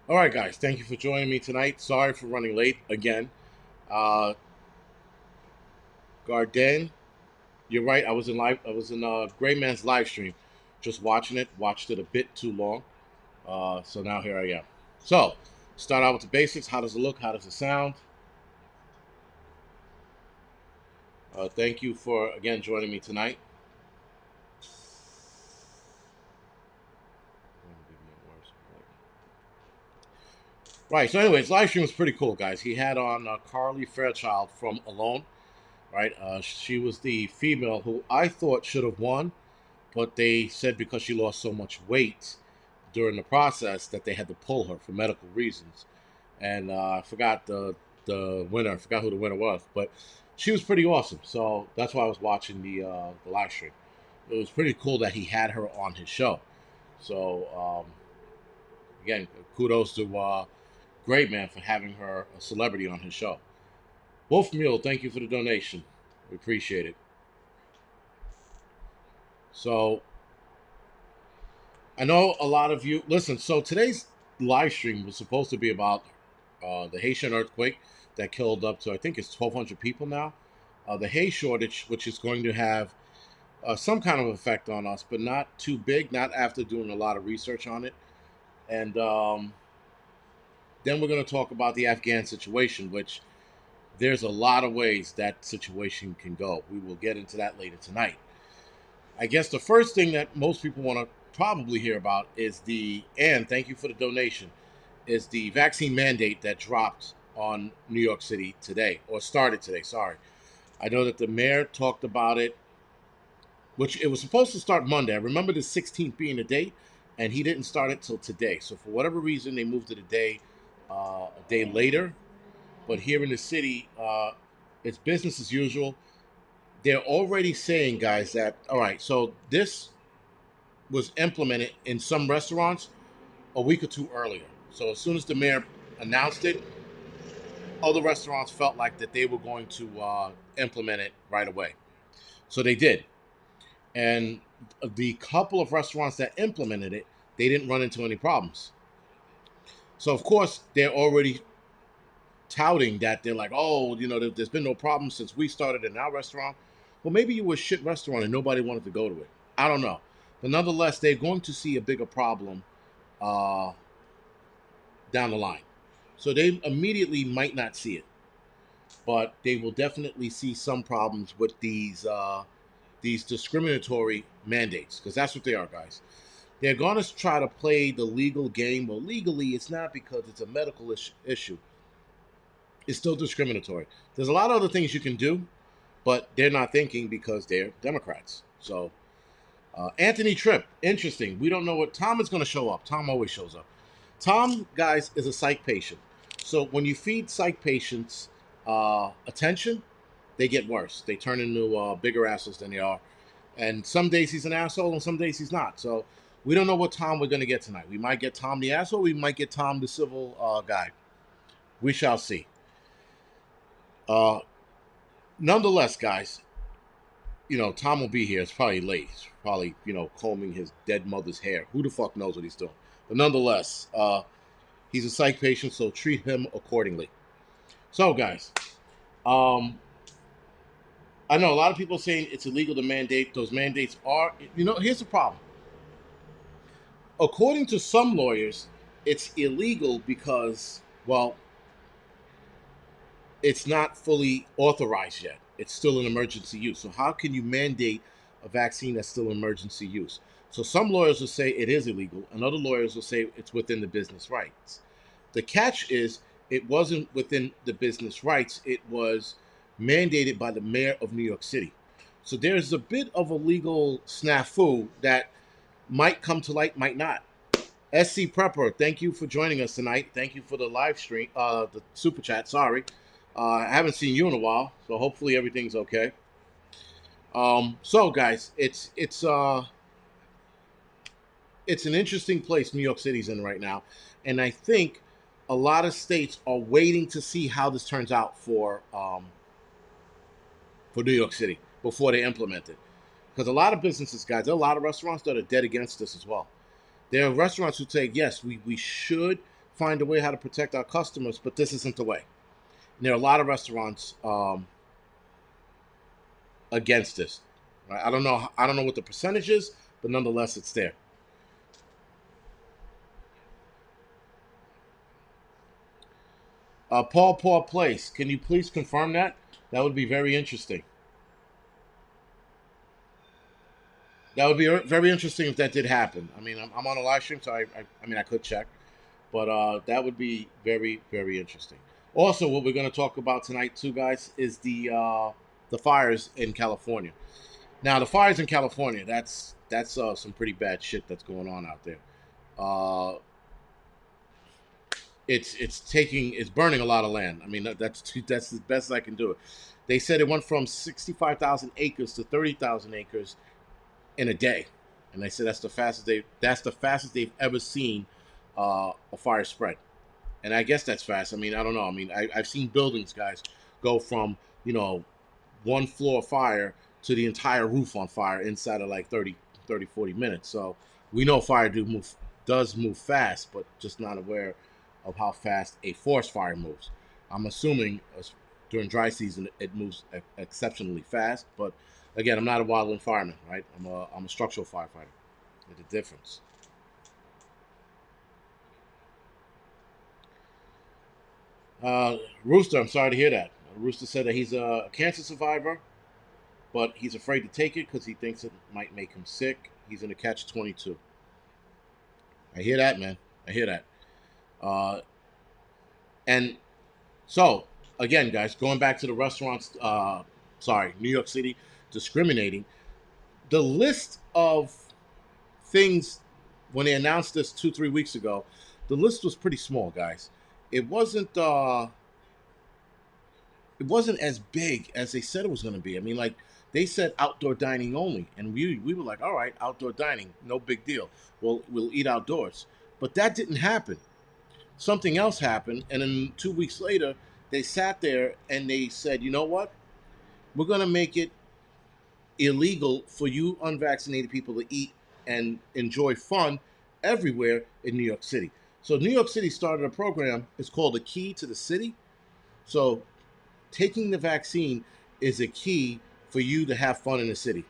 All right, guys. Thank you for joining me tonight. Sorry for running late again. Uh, Garden, you're right. I was in live. I was in Gray Man's live stream, just watching it. Watched it a bit too long. So now here I am. So start out with the basics. How does it look? How does it sound? Thank you for again joining me tonight. Right. So, anyways, live stream was pretty cool, guys. He had on Carly Fairchild from Alone. Right. She was the female who I thought should have won, but they said because she lost so much weight during the process that they had to pull her for medical reasons. And I forgot the winner. I forgot who the winner was, but she was pretty awesome. So that's why I was watching the live stream. It was pretty cool that he had her on his show. So again, kudos to Great Man for having her a celebrity on his show. Wolf Mule, thank you for the donation. We appreciate it. So I know a lot of you listen. So today's live stream was supposed to be about the Haitian earthquake that killed up to I think it's 1,200 people now. The hay shortage, which is going to have some kind of effect on us, but not too big. Not after doing a lot of research on it. And then we're going to talk about the Afghan situation, which there's a lot of ways that situation can go. We will get into that later tonight. I guess the first thing that most people want to probably hear about is and thank you for the donation, is the vaccine mandate that dropped on New York City today, or started today, sorry. I know that the mayor talked about it, which it was supposed to start Monday. I remember the 16th being the date, and he didn't start it till today. So for whatever reason, they moved it a day later. But here in the city, it's business as usual. They're already saying, guys, that all right. So this was implemented in some restaurants a week or two earlier. So as soon as the mayor announced it, other restaurants felt like that they were going to implement it right away. So they did. And the couple of restaurants that implemented it, they didn't run into any problems. So of course they're already touting that they're like, oh, there's been no problem since we started in our restaurant. Well, maybe you were a shit restaurant and nobody wanted to go to it. I don't know, but nonetheless, they're going to see a bigger problem uh, down the line. So they immediately might not see it, but they will definitely see some problems with these discriminatory mandates because that's what they are, guys. They're going to try to play the legal game. Well, legally, it's not because it's a medical issue. It's still discriminatory. There's a lot of other things you can do, but they're not thinking because they're Democrats. So, Anthony Tripp, interesting. We don't know what Tom is going to show up. Tom always shows up. Tom, guys, is a psych patient. So when you feed psych patients attention, they get worse. They turn into bigger assholes than they are. And some days he's an asshole, and some days he's not. So we don't know what Tom we're going to get tonight. We might get Tom the asshole. We might get Tom the civil guy. We shall see. Uh, Nonetheless, guys, Tom will be here. It's probably late. He's probably, combing his dead mother's hair. Who the fuck knows what he's doing? But nonetheless, he's a psych patient, so treat him accordingly. So, guys, um, I know a lot of people saying it's illegal to mandate. Those mandates are, here's the problem. According to some lawyers, it's illegal because, well, it's not fully authorized yet. It's still in emergency use. So how can you mandate a vaccine that's still in emergency use? So some lawyers will say it is illegal, and other lawyers will say it's within the business rights. The catch is it wasn't within the business rights. It was mandated by the mayor of New York City. So there's a bit of a legal snafu that might come to light, might not. SC Prepper, thank you for joining us tonight. Thank you for the live stream, the super chat. Sorry, I haven't seen you in a while, so hopefully everything's okay. So guys, it's an interesting place New York City's in right now, and I think a lot of states are waiting to see how this turns out for New York City before they implement it. Because a lot of businesses, guys, there are a lot of restaurants that are dead against this as well. There are restaurants who say, yes, we should find a way how to protect our customers, but this isn't the way. And there are a lot of restaurants against this. Right? I don't know. I don't know what the percentage is, but nonetheless, it's there. Paw Place. Can you please confirm that? That would be very interesting. That would be very interesting if that did happen. I mean, I'm on a live stream, so I mean, I could check, but that would be very, very interesting. Also, what we're going to talk about tonight, too, guys, is the fires in California. Now, the fires in California, that's some pretty bad shit that's going on out there. Uh, it's burning a lot of land. I mean, that's the best I can do it. They said it went from 65,000 acres to 30,000 acres in a day, and they said that's the fastest they've ever seen a fire spread. And I guess that's fast. I mean, I don't know. I mean, I've seen buildings, guys, go from one floor fire to the entire roof on fire inside of like 40 minutes. So we know fire does move fast, but just not aware of how fast a forest fire moves. I'm assuming during dry season it moves exceptionally fast, but again, I'm not a wildland fireman, right? I'm a structural firefighter. There's a difference. Rooster, I'm sorry to hear that. Rooster said that he's a cancer survivor, but he's afraid to take it because he thinks it might make him sick. He's in a catch 22. I hear that, man. I hear that. Uh, and so, again, guys, going back to the restaurants, sorry, New York City discriminating, the list of things when they announced this 2 3 weeks ago, the list was pretty small, guys. It wasn't. It wasn't as big as they said it was going to be. I mean, like they said outdoor dining only, and we were like, all right, outdoor dining, no big deal. We'll eat outdoors, but that didn't happen. Something else happened, and then 2 weeks later, they sat there and they said, you know what? We're going to make it illegal for you unvaccinated people to eat and enjoy fun everywhere in New York City. So New York City started a program. It's called the Key to the City. So taking the vaccine is a key for you to have fun in the city.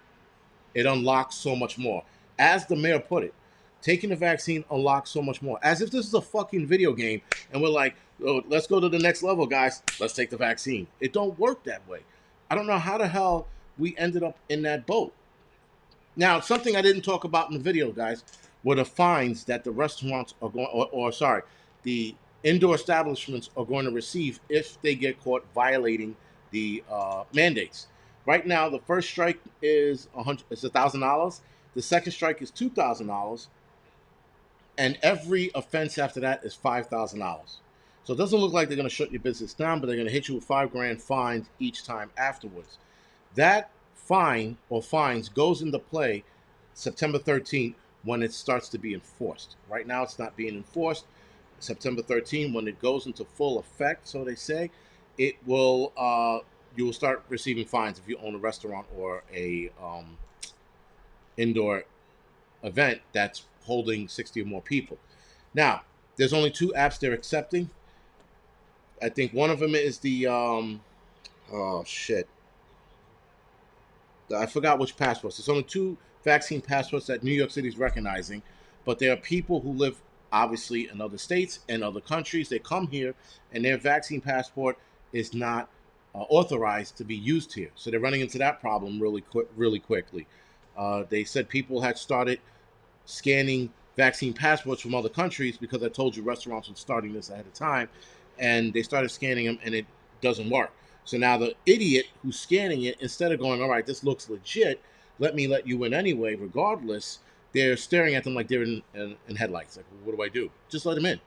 It unlocks so much more. As the mayor put it, taking the vaccine unlocks so much more. As if this is a fucking video game and we're like, oh, let's go to the next level, guys. Let's take the vaccine. It don't work that way. I don't know how the hell we ended up in that boat. Now, something I didn't talk about in the video, guys, were the fines that the restaurants are going, or sorry, the indoor establishments are going to receive if they get caught violating the mandates. Right now, the first strike is $1,000. The second strike is $2,000, and every offense after that is $5,000. So it doesn't look like they're going to shut your business down, but they're going to hit you with 5 grand fines each time afterwards. That fine or fines goes into play September 13th when it starts to be enforced. Right now, it's not being enforced. September 13th, when it goes into full effect, so they say, it will you will start receiving fines if you own a restaurant or a indoor event that's holding 60 or more people. Now, there's only 2 apps they're accepting. I think one of them is the oh shit, I forgot which passports. There's only 2 vaccine passports that New York City is recognizing, but there are people who live obviously in other states and other countries. They come here, and their vaccine passport is not authorized to be used here. So they're running into that problem really quickly. They said people had started scanning vaccine passports from other countries because I told you restaurants were starting this ahead of time, and they started scanning them, and it doesn't work. So now the idiot who's scanning it, instead of going, all right, this looks legit, let you in anyway, regardless, they're staring at them like they're in headlights. Like, what do I do? Just let them in,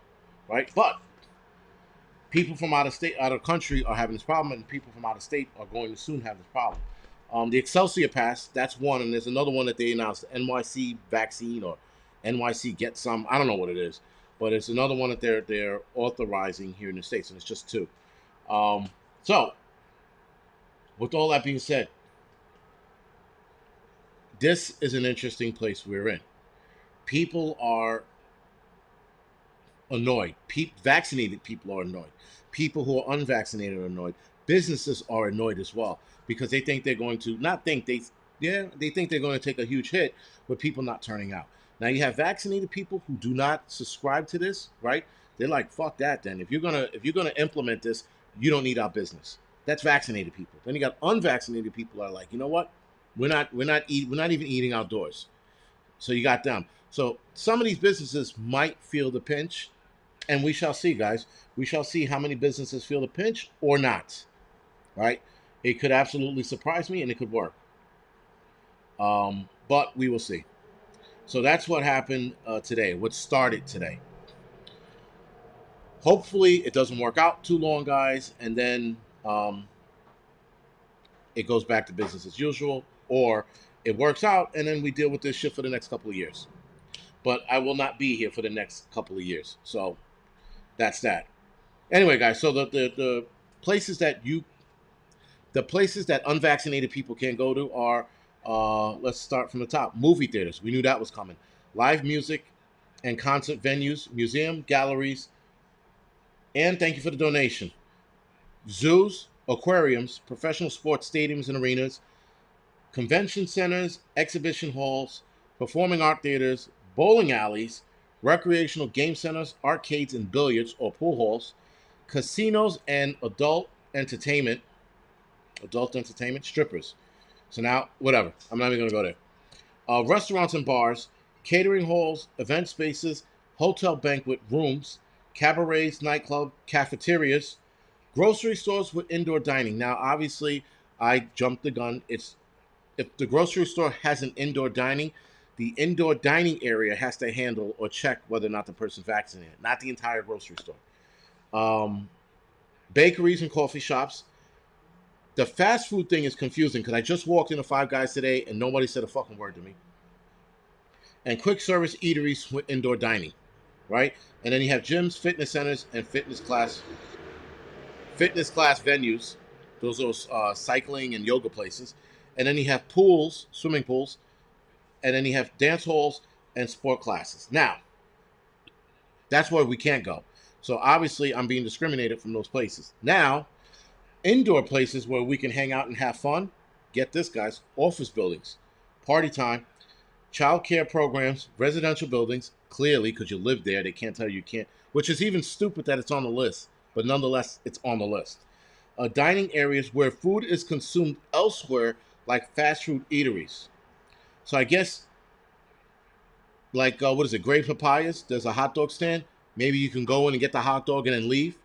right? But people from out of country are having this problem, and people from out of state are going to soon have this problem. The Excelsior Pass, that's one, and there's another one that they announced, the NYC vaccine or NYC Get Some. I don't know what it is, but it's another one that they're authorizing here in the states, and it's just 2. So, with all that being said, this is an interesting place we're in. People are annoyed. Vaccinated people are annoyed. People who are unvaccinated are annoyed. Businesses are annoyed as well because they think they're going to not think they yeah they think they're going to take a huge hit with people not turning out. Now you have vaccinated people who do not subscribe to this, right? They're like, fuck that. Then if you're gonna implement this, you don't need our business. That's vaccinated people. Then you got unvaccinated people are like, you know what? We're not even eating outdoors. So you got them. So some of these businesses might feel the pinch, and we shall see, guys. We shall see how many businesses feel the pinch or not. Right? It could absolutely surprise me, and it could work. But we will see. So that's what happened today. What started today. Hopefully, it doesn't work out too long, guys, and then it goes back to business as usual, or it works out, and then we deal with this shit for the next couple of years. But I will not be here for the next couple of years, so that's that. Anyway, guys, so the places that you the places that unvaccinated people can't go to are let's start from the top. Movie theaters. We knew that was coming. Live music and concert venues, museum, galleries, and thank you for the donation. Zoos, aquariums, professional sports stadiums and arenas, convention centers, exhibition halls, performing art theaters, bowling alleys, recreational game centers, arcades and billiards or pool halls, casinos and adult entertainment, strippers. So now, whatever. I'm not even going to go there. Restaurants and bars, catering halls, event spaces, hotel banquet rooms, cabarets, nightclub, cafeterias, grocery stores with indoor dining. Now, obviously, I jumped the gun. It's if the grocery store has an indoor dining, the indoor dining area has to handle or check whether or not the person's vaccinated, not the entire grocery store. Um, Bakeries and coffee shops. The fast food thing is confusing because I just walked into Five Guys today and nobody said a fucking word to me. And quick service eateries with indoor dining, right? And then you have gyms, fitness centers, and fitness class venues. Those are cycling and yoga places. And then you have pools, swimming pools, and then you have dance halls and sport classes. Now, that's where we can't go. So obviously, I'm being discriminated from those places. Now, indoor places where we can hang out and have fun. Get this, guys: office buildings, party time, child care programs, residential buildings. Clearly, because you live there, they can't tell you can't. Which is even stupid that it's on the list, but nonetheless, it's on the list. Dining areas where food is consumed elsewhere, like fast food eateries. So I guess, like, what is it, Great Papayas? There's a hot dog stand. Maybe you can go in and get the hot dog and then leave.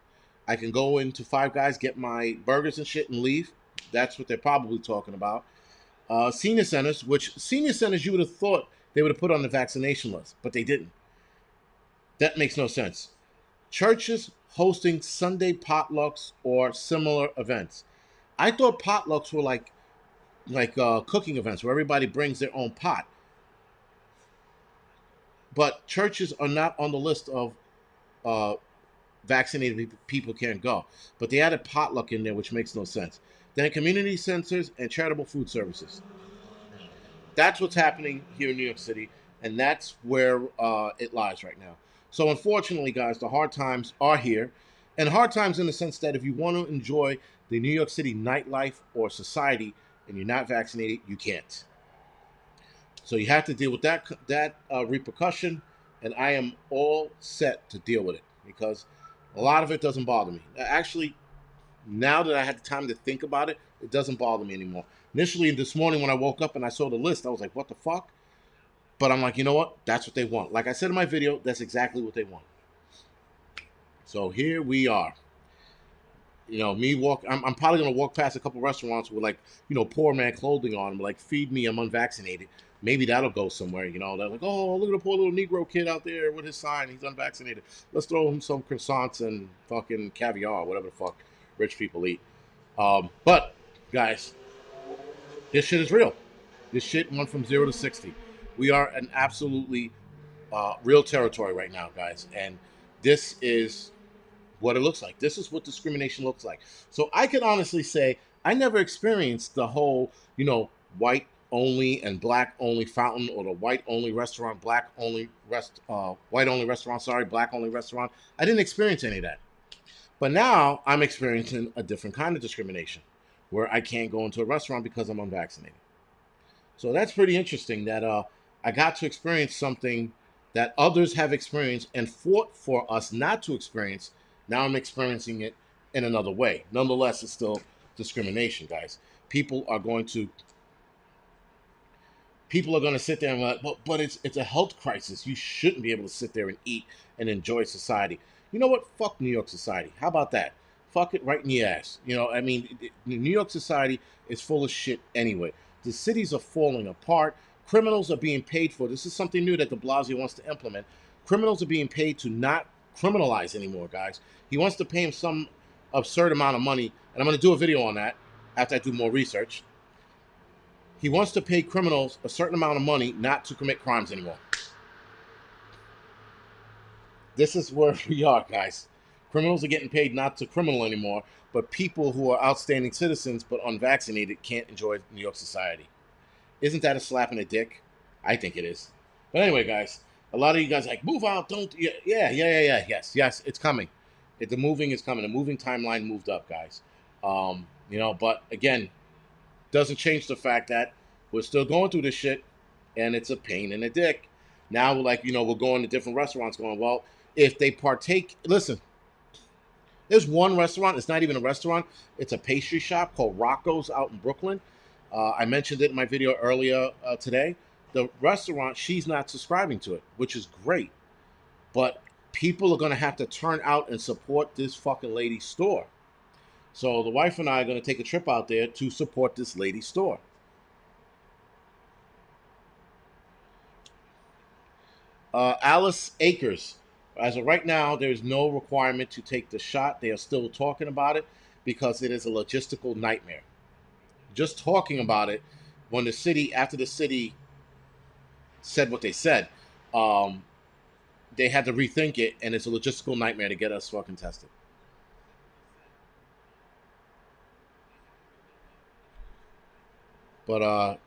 I can go into Five Guys, get my burgers and shit, and leave. That's what they're probably talking about. Senior centers, which senior centers you would have thought they would have put on the vaccination list, but they didn't. That makes no sense. Churches hosting Sunday potlucks or similar events. I thought potlucks were like cooking events where everybody brings their own pot, but churches are not on the list of uh, vaccinated people can't go. But they added potluck in there, which makes no sense. Then community centers and charitable food services. That's what's happening here in New York City, and that's where it lies right now. So, unfortunately, guys, the hard times are here, and hard times in the sense that if you want to enjoy the New York City nightlife or society and you're not vaccinated, you can't. So you have to deal with that repercussion, and I am all set to deal with it because a lot of it doesn't bother me. Actually, now that I had the time to think about it, it doesn't bother me anymore. Initially, this morning when I woke up and I saw the list, I was like, what the fuck? But I'm like, you know what? That's what they want. Like I said in my video, that's exactly what they want. So here we are. Me walk. I'm probably gonna walk past a couple restaurants with like, poor man clothing on, like, feed me, I'm unvaccinated. Maybe that'll go somewhere. They're like, oh, look at the poor little Negro kid out there with his sign. He's unvaccinated. Let's throw him some croissants and fucking caviar, whatever the fuck rich people eat. But guys, this shit is real. This shit went from 0 to 60. We are in absolutely real territory right now, guys, and this is what it looks like. This is what discrimination looks like. So I can honestly say I never experienced the whole, white only and black only fountain, or the white only restaurant, white only restaurant, sorry, black only restaurant. I didn't experience any of that. But now I'm experiencing a different kind of discrimination where I can't go into a restaurant because I'm unvaccinated. So that's pretty interesting that I got to experience something that others have experienced and fought for us not to experience. Now I'm experiencing it in another way. Nonetheless, it's still discrimination, guys. People are going to people are going to sit there and be like, but it's a health crisis. You shouldn't be able to sit there and eat and enjoy society. You know what? Fuck New York society. How about that? Fuck it right in the ass. You know, I mean, New York society is full of shit anyway. The cities are falling apart. Criminals are being paid for. This is something new that de Blasio wants to implement. Criminals are being paid to not criminalize anymore, guys. He wants to pay him some absurd amount of money, and I'm going to do a video on that after I do more research. He wants to pay criminals a certain amount of money not to commit crimes anymore. This is where we are, guys. Criminals are getting paid not to criminal anymore, but people who are outstanding citizens but unvaccinated can't enjoy New York society. Isn't that a slap in the dick? I think it is. But anyway, guys, a lot of you guys are like, move out, don't. Yes, it's coming. The moving is coming. The moving timeline moved up, guys. But again, doesn't change the fact that we're still going through this shit, and it's a pain in the dick. Now we're going to different restaurants going, well, if they partake, listen, there's one restaurant, it's not even a restaurant, it's a pastry shop called Rocco's out in Brooklyn. I mentioned it in my video earlier today. The restaurant, she's not subscribing to it, which is great. But people are going to have to turn out and support this fucking lady's store. So the wife and I are going to take a trip out there to support this lady's store. Alice Akers. As of right now, there is no requirement to take the shot. They are still talking about it because it is a logistical nightmare. Just talking about it, after the city said what they said, they had to rethink it, and it's a logistical nightmare to get us fucking tested. But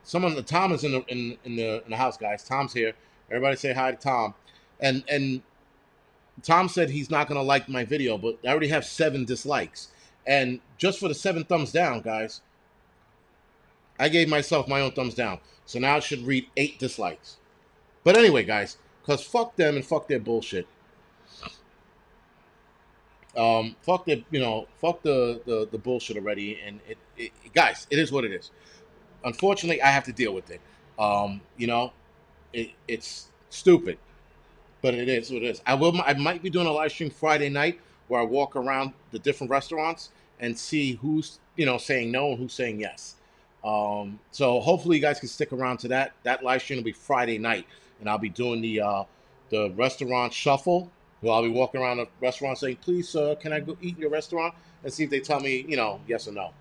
Tom is in the house, guys. Tom's here. Everybody say hi to Tom. And Tom said he's not gonna like my video, but I already have 7 dislikes. And just for the 7 thumbs down, guys, I gave myself my own thumbs down. So now it should read 8 dislikes. But anyway, guys, because fuck them and fuck their bullshit. Fuck the bullshit already. And guys, it is what it is. Unfortunately, I have to deal with it. It's stupid, but it is what it is. I might be doing a live stream Friday night where I walk around the different restaurants and see who's saying no and who's saying yes. So hopefully you guys can stick around to that. That live stream will be Friday night, and I'll be doing the restaurant shuffle. Well, I'll be walking around the restaurant saying, "Please, sir, can I go eat in your restaurant?" and see if they tell me, yes or no.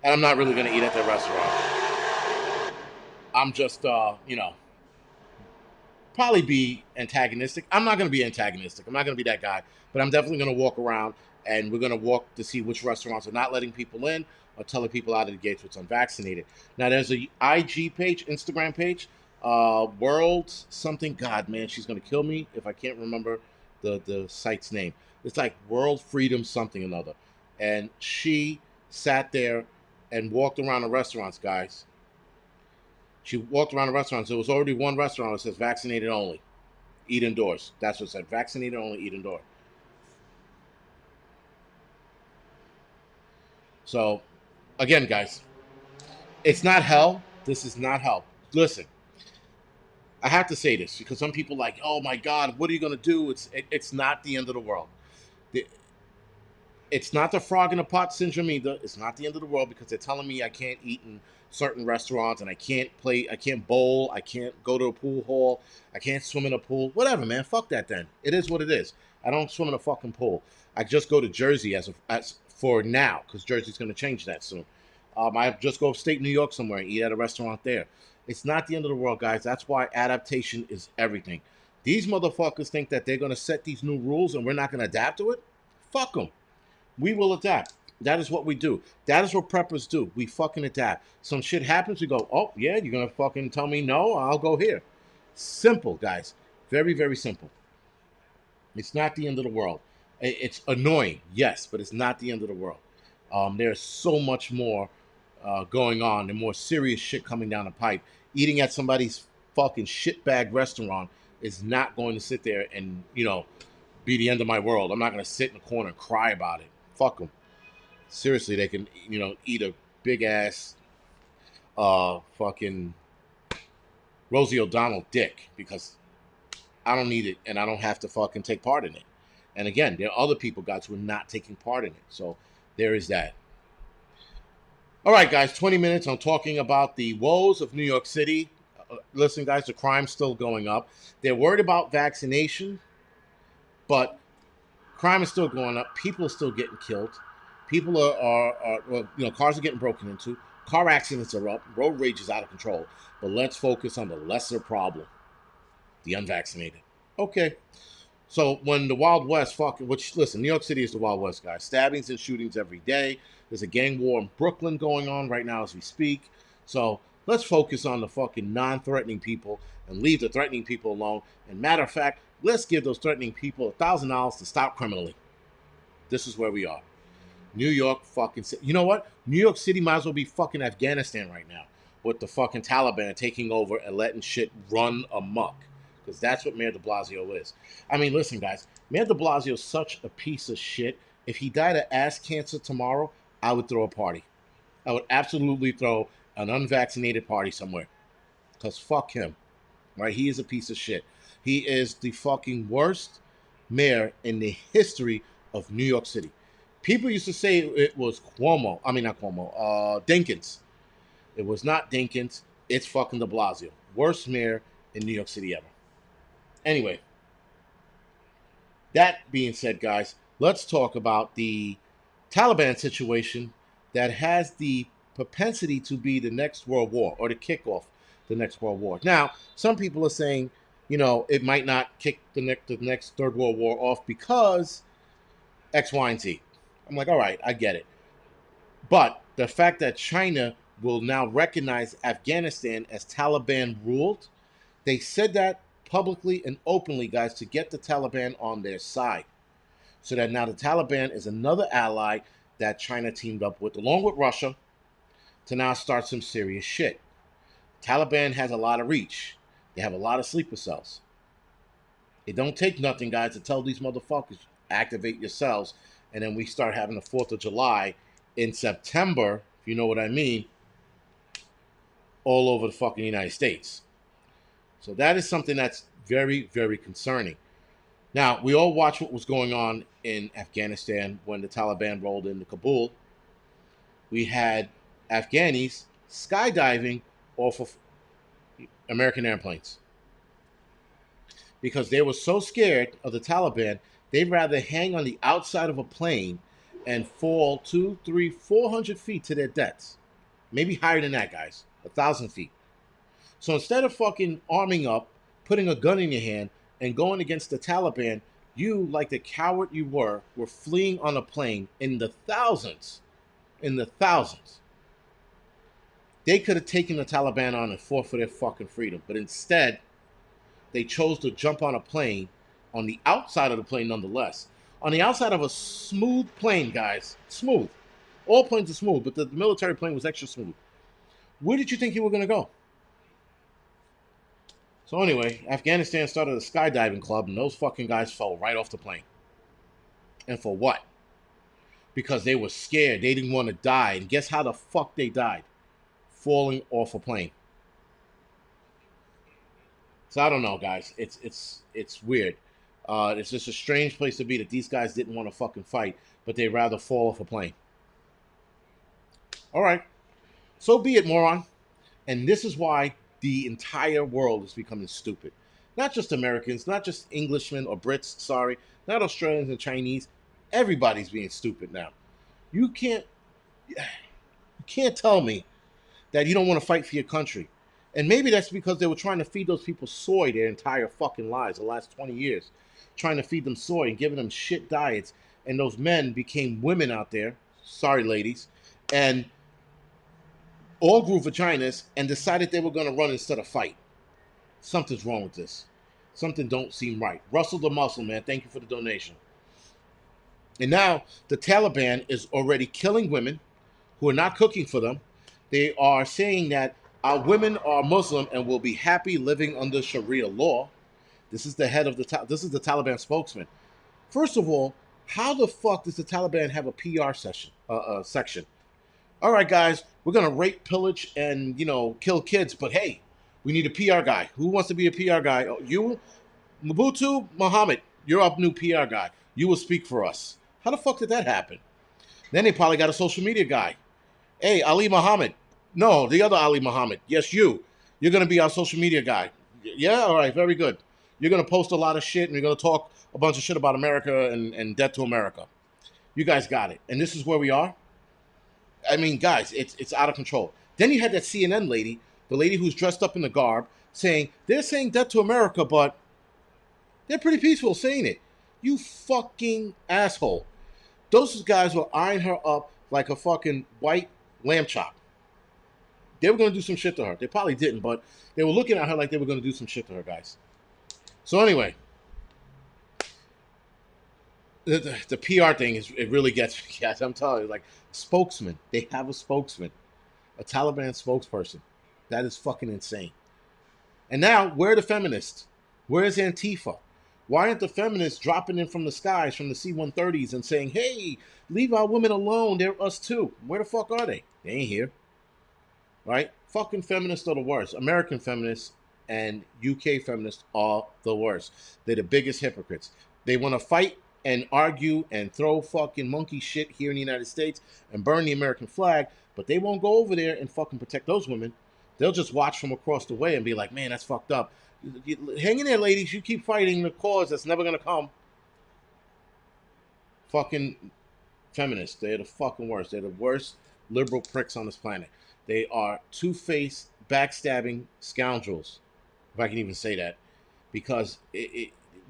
And I'm not really going to eat at their restaurant. I'm just, probably be antagonistic. I'm not going to be antagonistic. I'm not going to be that guy. But I'm definitely going to walk around, and we're going to walk to see which restaurants are not letting people in or telling people out of the gates what's unvaccinated. Now, there's a IG page, Instagram page, World something. God, man, she's going to kill me if I can't remember the site's name. It's like World Freedom something or another. And she sat there and walked around the restaurants, guys. She walked around the restaurants. There was already one restaurant that says vaccinated only, eat indoors. That's what it said, vaccinated only, eat indoors. So, again, guys, it's not hell. This is not hell. Listen, I have to say this because some people are like, oh my God, what are you going to do? It's not the end of the world. It's not the frog in the pot syndrome either. It's not the end of the world because they're telling me I can't eat in certain restaurants and I can't bowl, I can't go to a pool hall, I can't swim in a pool. Whatever, man. Fuck that then. It is what it is. I don't swim in a fucking pool. I just go to Jersey as for now because Jersey's going to change that soon. I just go upstate New York somewhere and eat at a restaurant there. It's not the end of the world, guys. That's why adaptation is everything. These motherfuckers think that they're going to set these new rules and we're not going to adapt to it. Fuck them. We will adapt. That is what we do. That is what preppers do. We fucking adapt. Some shit happens, we go, oh, yeah, you're going to fucking tell me no? I'll go here. Simple, guys. Very, very simple. It's not the end of the world. It's annoying, yes, but it's not the end of the world. There's so much more going on and more serious shit coming down the pipe. Eating at somebody's fucking shitbag restaurant is not going to sit there and, be the end of my world. I'm not going to sit in the corner and cry about it. Fuck them. Seriously, they can, eat a big ass fucking Rosie O'Donnell dick because I don't need it and I don't have to fucking take part in it. And again, there are other people, guys, who are not taking part in it. So there is that. All right, guys, 20 minutes on talking about the woes of New York City. Listen, guys, the crime's still going up. They're worried about vaccination, but crime is still going up. People are still getting killed. People cars are getting broken into. Car accidents are up. Road rage is out of control. But let's focus on the lesser problem, the unvaccinated. Okay. So when the Wild West, listen, New York City is the Wild West, guys. Stabbings and shootings every day. There's a gang war in Brooklyn going on right now as we speak. So let's focus on the fucking non-threatening people and leave the threatening people alone. And matter of fact, let's give those threatening people $1,000 to stop criminally. This is where we are. New York fucking City. You know what? New York City might as well be fucking Afghanistan right now with the fucking Taliban taking over and letting shit run amok. Because that's what Mayor de Blasio is. I mean, listen, guys. Mayor de Blasio is such a piece of shit. If he died of ass cancer tomorrow, I would throw a party. I would absolutely throw an unvaccinated party somewhere. Because fuck him. Right? He is a piece of shit. He is the fucking worst mayor in the history of New York City. People used to say it was Cuomo. I mean, not Cuomo. Dinkins. It was not Dinkins. It's fucking de Blasio. Worst mayor in New York City ever. Anyway, that being said, guys, let's talk about the Taliban situation that has the propensity to be the next World War or to kick off the next World War. Now, some people are saying, it might not kick the next Third World War off because X, Y, and Z. I'm like, all right, I get it. But the fact that China will now recognize Afghanistan as Taliban ruled, they said that publicly and openly, guys, to get the Taliban on their side. So that now the Taliban is another ally that China teamed up with, along with Russia, to now start some serious shit. Taliban has a lot of reach. They have a lot of sleeper cells. It don't take nothing, guys, to tell these motherfuckers, activate yourselves, and then we start having the 4th of July in September, if you know what I mean, all over the fucking United States. So that is something that's very, very concerning. Now, we all watched what was going on in Afghanistan when the Taliban rolled into Kabul. We had Afghanis skydiving off of American airplanes because they were so scared of the Taliban, they'd rather hang on the outside of a plane and fall 200, 300, 400 feet to their deaths. Maybe higher than that, guys. 1,000 feet. So instead of fucking arming up, putting a gun in your hand, and going against the Taliban, you, like the coward you were fleeing on a plane in the thousands. In the thousands. They could have taken the Taliban on and fought for their fucking freedom. But instead, they chose to jump on a plane, on the outside of the plane nonetheless. On the outside of a smooth plane, guys. Smooth. All planes are smooth, but the military plane was extra smooth. Where did you think you were going to go? So anyway, Afghanistan started a skydiving club, and those fucking guys fell right off the plane. And for what? Because they were scared. They didn't want to die. And guess how the fuck they died? Falling off a plane. So I don't know, guys. It's weird. It's just a strange place to be that these guys didn't want to fucking fight, but they'd rather fall off a plane. All right. So be it, moron. And this is why the entire world is becoming stupid. Not just Americans, not just Englishmen or Brits, sorry, not Australians and Chinese. Everybody's being stupid now. You can't tell me that you don't want to fight for your country. And maybe that's because they were trying to feed those people soy their entire fucking lives, the last 20 years. Trying to feed them soy and giving them shit diets. And those men became women out there, Sorry, ladies. And all grew vaginas and decided they were going to run instead of fight. Something's wrong with this. Something don't seem right. Russell the Muscle Man, thank you for the donation. And now the Taliban is already killing women who are not cooking for them. They are saying that our women are Muslim and will be happy living under Sharia law. This is the head of this is the Taliban spokesman. First of all, how the fuck does the Taliban have a PR section? All right, guys, we're gonna rape, pillage, and kill kids. But hey, we need a PR guy. Who wants to be a PR guy? Oh, you, Mobutu Muhammad, you're our new PR guy. You will speak for us. How the fuck did that happen? Then they probably got a social media guy. Hey, Ali Muhammad. No, the other Ali Muhammad. Yes, you. You're gonna be our social media guy. Yeah, all right, very good. You're gonna post a lot of shit and you're gonna talk a bunch of shit about America and debt to America. You guys got it. And this is where we are. I mean, guys, it's out of control. Then you had that CNN lady, the lady who's dressed up in the garb, saying they're saying debt to America, but they're pretty peaceful saying it. You fucking asshole. Those guys were eyeing her up like a fucking white lamb chop. They were going to do some shit to her. They probably didn't, but they were looking at her like they were going to do some shit to her, guys. So anyway, the PR thing it really gets me, guys. I'm telling you, like, spokesman. They have a spokesman, a Taliban spokesperson. That is fucking insane. And now, where are the feminists? Where is Antifa? Why aren't the feminists dropping in from the skies, from the C-130s, and saying, hey, leave our women alone, they're us too? Where the fuck are they? They ain't here. Right? Fucking feminists are the worst. American feminists and UK feminists are the worst. They're the biggest hypocrites. They want to fight and argue and throw fucking monkey shit here in the United States and burn the American flag, but they won't go over there and fucking protect those women. They'll just watch from across the way and be like, man, that's fucked up. Hang in there, ladies. You keep fighting the cause that's never going to come. Fucking feminists. They're the fucking worst. They're the worst liberal pricks on this planet. They are two-faced, backstabbing scoundrels, if I can even say that, because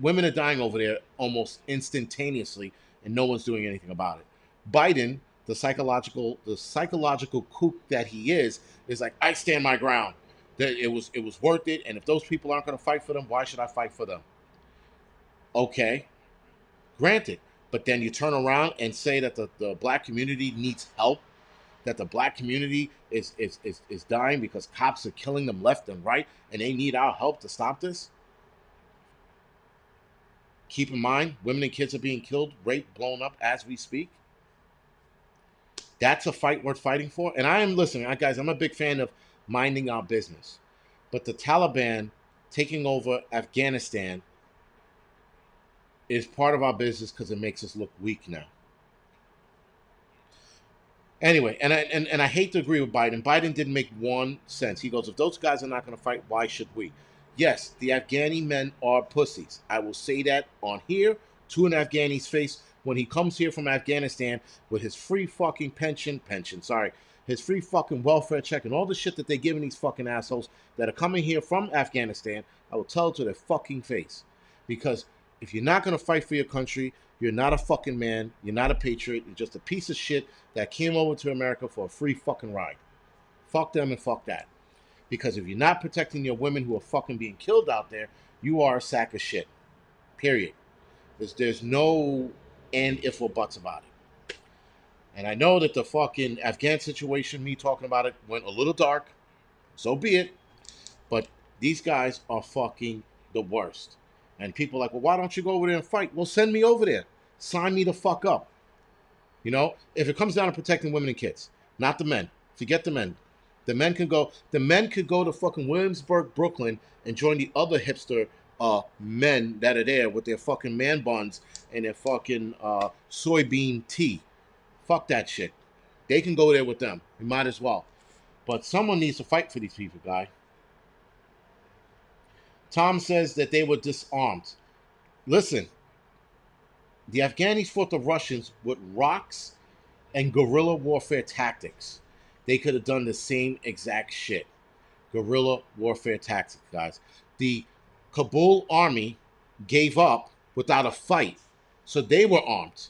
women are dying over there almost instantaneously, and no one's doing anything about it. Biden, the psychological kook that he is like, I stand my ground. That it was worth it, and if those people aren't going to fight for them, why should I fight for them? Okay, granted, but then you turn around and say that the black community needs help, that the black community is dying because cops are killing them left and right, and they need our help to stop this. Keep in mind, women and kids are being killed, raped, blown up as we speak. That's a fight worth fighting for. And I am listening, guys, I'm a big fan of minding our business. But the Taliban taking over Afghanistan is part of our business because it makes us look weak now. Anyway, and I hate to agree with Biden. Biden didn't make one sense. He goes, if those guys are not going to fight, why should we? Yes, the Afghani men are pussies. I will say that on here to an Afghani's face when he comes here from Afghanistan with his free fucking his free fucking welfare check and all the shit that they're giving these fucking assholes that are coming here from Afghanistan. I will tell it to their fucking face. Because if you're not going to fight for your country, you're not a fucking man. You're not a patriot. You're just a piece of shit that came over to America for a free fucking ride. Fuck them and fuck that. Because if you're not protecting your women who are fucking being killed out there, you are a sack of shit. Period. There's no and if or buts about it. And I know that the fucking Afghan situation, me talking about it, went a little dark. So be it. But these guys are fucking the worst. And people are like, well, why don't you go over there and fight? Well, send me over there. Sign me the fuck up. You know, if it comes down to protecting women and kids, not the men. Forget the men. The men could go to fucking Williamsburg, Brooklyn, and join the other hipster men that are there with their fucking man buns and their fucking soybean tea. Fuck that shit. They can go there with them. We might as well. But someone needs to fight for these people, guy. Tom says that they were disarmed. Listen, the Afghanis fought the Russians with rocks and guerrilla warfare tactics. They could have done the same exact shit. Guerrilla warfare tactics, guys. The Kabul army gave up without a fight. So they were armed.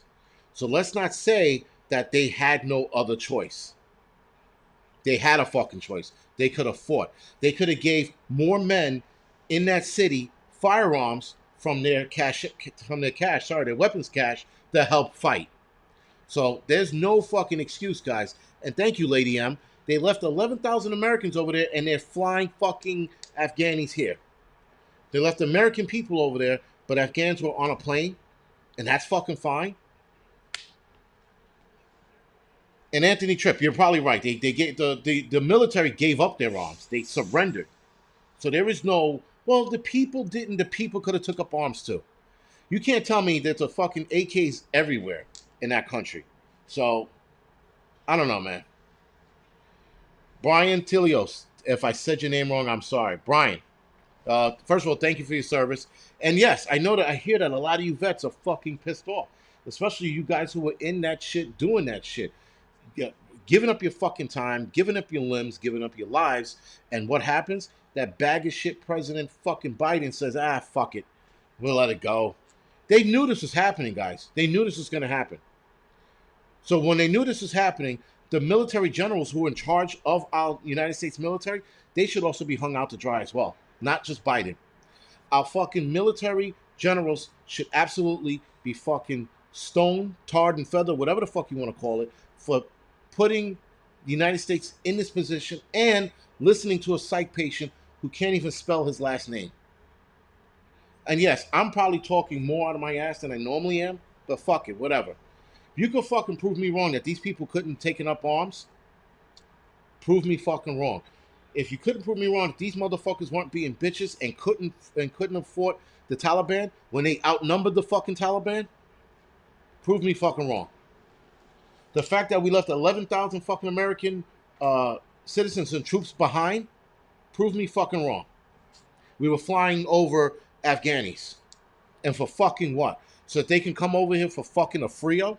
So let's not say that they had no other choice. They had a fucking choice. They could have fought. They could have gave more men in that city firearms from their cash, sorry, their weapons cache to help fight. So there's no fucking excuse, guys. And thank you, Lady M. They left 11,000 Americans over there, and they're flying fucking Afghanis here. They left American people over there, but Afghans were on a plane, and that's fucking fine. And Anthony Tripp, you're probably right. They gave the military gave up their arms. They surrendered. So there is no, well, the people didn't. The people could have took up arms too. You can't tell me there's a fucking AKs everywhere in that country. So I don't know, man. Brian Tilios, if I said your name wrong, I'm sorry. Brian, first of all, thank you for your service. And yes, I know that I hear that a lot of you vets are fucking pissed off, especially you guys who were in that shit, doing that shit. Yeah, giving up your fucking time, giving up your limbs, giving up your lives, and what happens? That bag of shit President fucking Biden says, fuck it, we'll let it go. They knew this was happening, guys. They knew this was going to happen. So when they knew this was happening, the military generals who were in charge of our United States military, they should also be hung out to dry as well, not just Biden. Our fucking military generals should absolutely be fucking stoned, tarred, and feathered, whatever the fuck you want to call it, for putting the United States in this position and listening to a psych patient who can't even spell his last name. And yes, I'm probably talking more out of my ass than I normally am, but fuck it, whatever. You could fucking prove me wrong that these people couldn't taken up arms. Prove me fucking wrong. If you couldn't prove me wrong that these motherfuckers weren't being bitches and couldn't have fought the Taliban when they outnumbered the fucking Taliban, prove me fucking wrong. The fact that we left 11,000 fucking American citizens and troops behind, prove me fucking wrong. We were flying over Afghanis. And for fucking what? So that they can come over here for fucking a Frio?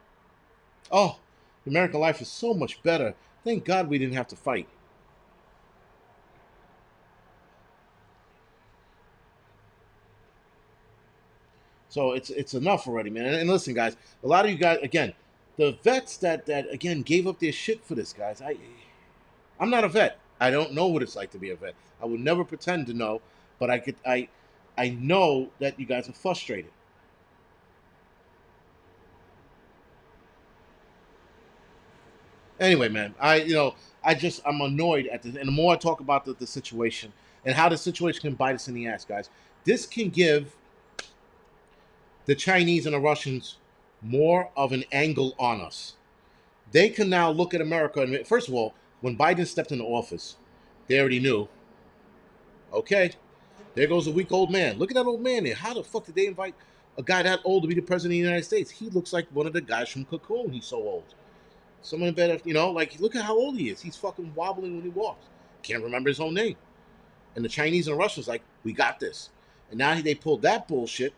Oh, American life is so much better. Thank God we didn't have to fight. So it's enough already, man. And listen, guys, a lot of you guys, again, the vets that again gave up their shit for this, guys. I'm not a vet. I don't know what it's like to be a vet. I would never pretend to know, but I know that you guys are frustrated. Anyway, man, I'm annoyed at this, and the more I talk about the situation and how the situation can bite us in the ass, guys, this can give the Chinese and the Russians more of an angle on us. They can now look at America and, first of all, when Biden stepped into office, they already knew. Okay, there goes a weak old man. Look at that old man there. How the fuck did they invite a guy that old to be the president of the United States? He looks like one of the guys from Cocoon. He's so old. Someone better, like, look at how old he is. He's fucking wobbling when he walks. Can't remember his own name. And the Chinese and Russians like, we got this. And now they pulled that bullshit.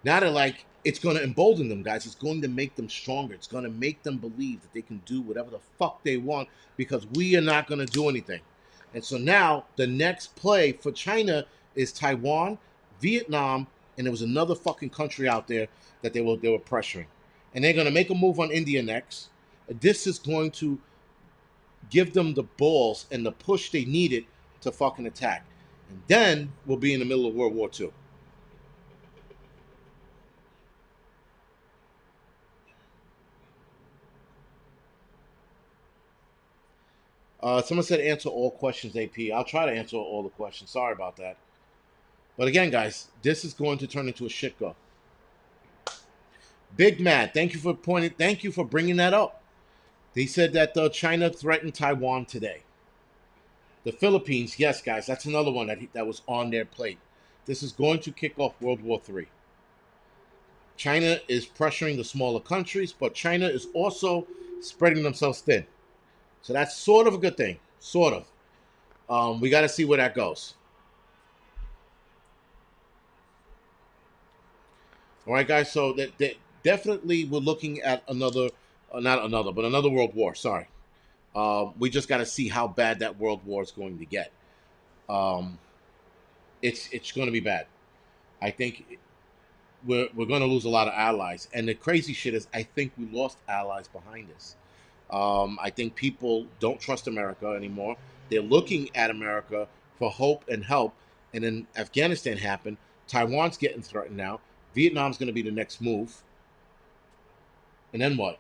Now they're like, it's going to embolden them, guys. It's going to make them stronger. It's going to make them believe that they can do whatever the fuck they want because we are not going to do anything. And so now the next play for China is Taiwan, Vietnam, and there was another fucking country out there that they were pressuring. And they're going to make a move on India next. This is going to give them the balls and the push they needed to fucking attack. And then we'll be in the middle of World War II. Someone said answer all questions, AP. I'll try to answer all the questions. Sorry about that. But again, guys, this is going to turn into a shit go. Big Matt, thank you for bringing that up. They said that China threatened Taiwan today. The Philippines, yes, guys, that's another one that was on their plate. This is going to kick off World War III. China is pressuring the smaller countries, but China is also spreading themselves thin. So that's sort of a good thing. Sort of. We got to see where that goes. All right, guys. So that definitely we're looking at another world war. Sorry. We just got to see how bad that world war is going to get. It's going to be bad. I think we're going to lose a lot of allies. And the crazy shit is, I think we lost allies behind this. I think people don't trust America anymore. They're looking at America for hope and help. And then Afghanistan happened. Taiwan's getting threatened now. Vietnam's going to be the next move. And then what?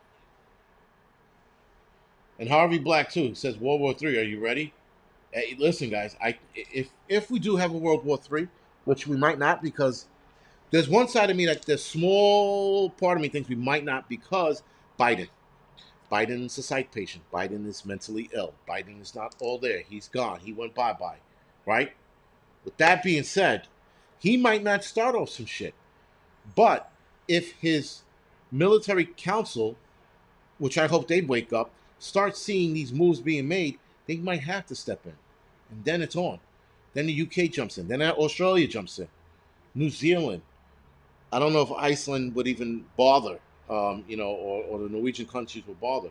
And Harvey Black too says World War III. Are you ready? Hey, listen, guys. If we do have a World War III, which we might not, because there's one side of me that there's small part of me thinks we might not, because Biden. Biden's a psych patient. Biden is mentally ill. Biden is not all there. He's gone. He went bye-bye. Right? With that being said, he might not start off some shit. But if his military council, which I hope they wake up, start seeing these moves being made, they might have to step in. And then it's on. Then the UK jumps in. Then Australia jumps in. New Zealand. I don't know if Iceland would even bother, or the Norwegian countries would bother.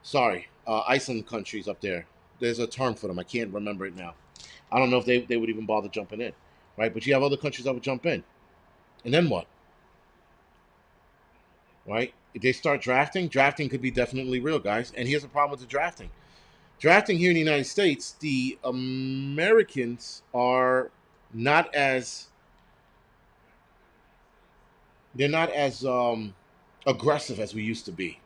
Sorry, Iceland countries up there. There's a term for them. I can't remember it now. I don't know if they would even bother jumping in, right? But you have other countries that would jump in. And then what? Right? If they start drafting could be definitely real, guys. And here's the problem with the drafting. Drafting here in the United States, the Americans are not as they're not as aggressive as we used to be.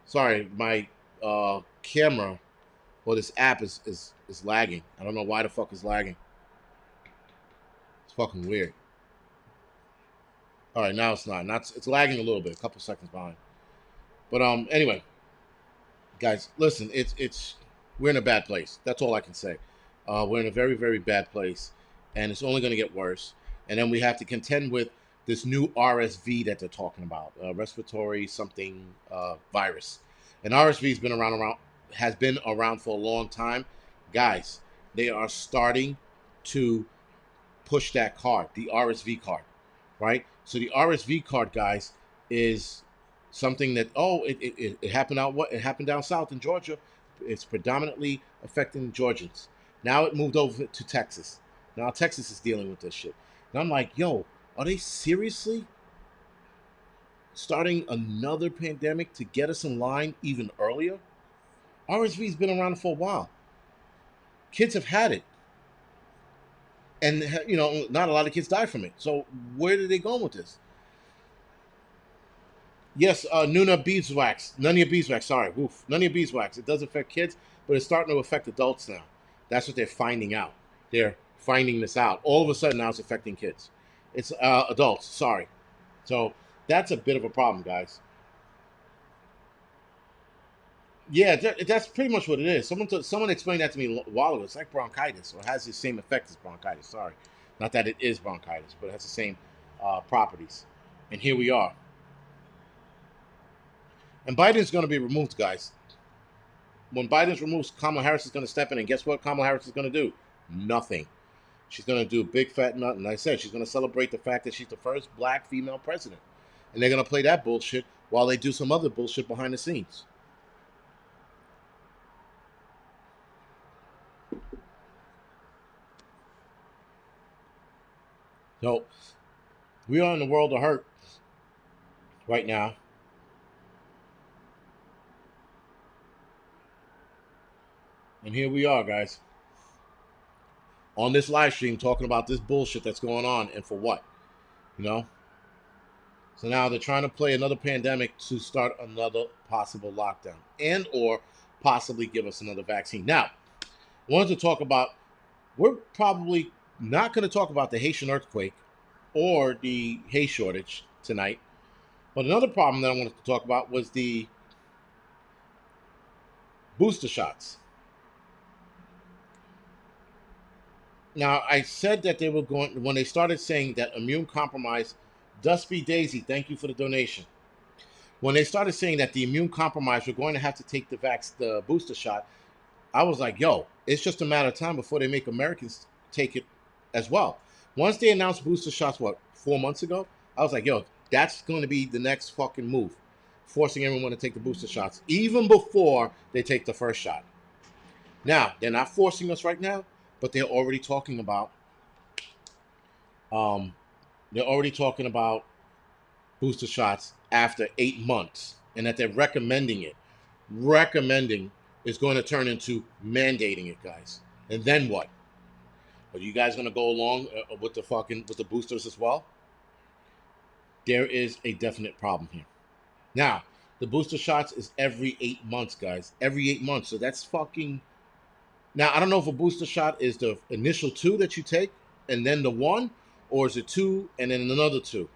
Sorry, my camera or this app is lagging. I don't know why the fuck is lagging. It's fucking weird. All right, now it's not. It's lagging a little bit, a couple seconds behind. But anyway, guys, listen. It's we're in a bad place. That's all I can say. We're in a very, very bad place, and it's only going to get worse. And then we have to contend with this new RSV that they're talking about, respiratory something virus. And RSV has been around for a long time, guys. They are starting to push that card, the RSV card, right? So the RSV card, guys, is something that it happened it happened down south in Georgia. It's predominantly affecting Georgians. Now it moved over to Texas. Now Texas is dealing with this shit. And I'm like, yo, are they seriously starting another pandemic to get us in line even earlier? RSV's been around for a while. Kids have had it. And, not a lot of kids die from it. So where did they go with this? Yes, Nuna beeswax. None of your beeswax. Sorry. Oof. None of your beeswax. It does affect kids, but it's starting to affect adults now. That's what they're finding out. They're finding this out. All of a sudden now it's affecting kids. It's adults. Sorry. So that's a bit of a problem, guys. Yeah, that's pretty much what it is. Someone explained that to me a while ago. It's like bronchitis, or has the same effect as bronchitis. Sorry, not that it is bronchitis, but it has the same properties. And here we are. And Biden's going to be removed, guys. When Biden's removed, Kamala Harris is going to step in, and guess what Kamala Harris is going to do? Nothing. She's going to do a big fat nut, and I said she's going to celebrate the fact that she's the first black female president. And they're going to play that bullshit while they do some other bullshit behind the scenes. So we are in the world of hurt right now. And here we are, guys, on this live stream talking about this bullshit that's going on, and for what? So now they're trying to play another pandemic to start another possible lockdown and or possibly give us another vaccine. Now, I wanted to talk about, we're probably not going to talk about the Haitian earthquake or the hay shortage tonight. But another problem that I wanted to talk about was the booster shots. Now, I said that they were going, when they started saying that immune compromised, Dusty Daisy, thank you for the donation. When they started saying that the immune compromised were going to have to take the booster shot, I was like, yo, it's just a matter of time before they make Americans take it as well. Once they announced booster shots, 4 months ago? I was like, yo, that's going to be the next fucking move. Forcing everyone to take the booster shots, even before they take the first shot. Now, they're not forcing us right now, but they're already talking about Um, they're already talking about booster shots after 8 months, and that they're recommending it. Recommending is going to turn into mandating it, guys. And then what? Are you guys going to go along with the boosters as well? There is a definite problem here. Now, the booster shots is every 8 months, guys. Every 8 months. So that's fucking. Now, I don't know if a booster shot is the initial two that you take and then the one, or is it two and then another two?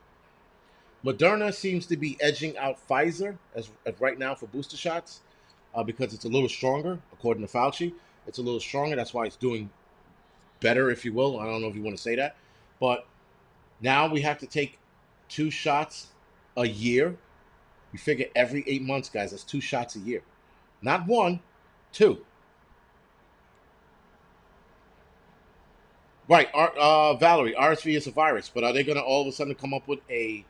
Moderna seems to be edging out Pfizer as right now for booster shots because it's a little stronger, according to Fauci. It's a little stronger. That's why it's doing better, if you will. I don't know if you want to say that. But now we have to take two shots a year. You figure every 8 months, guys, that's two shots a year. Not one, two. Right, Valerie, RSV is a virus, but are they going to all of a sudden come up with a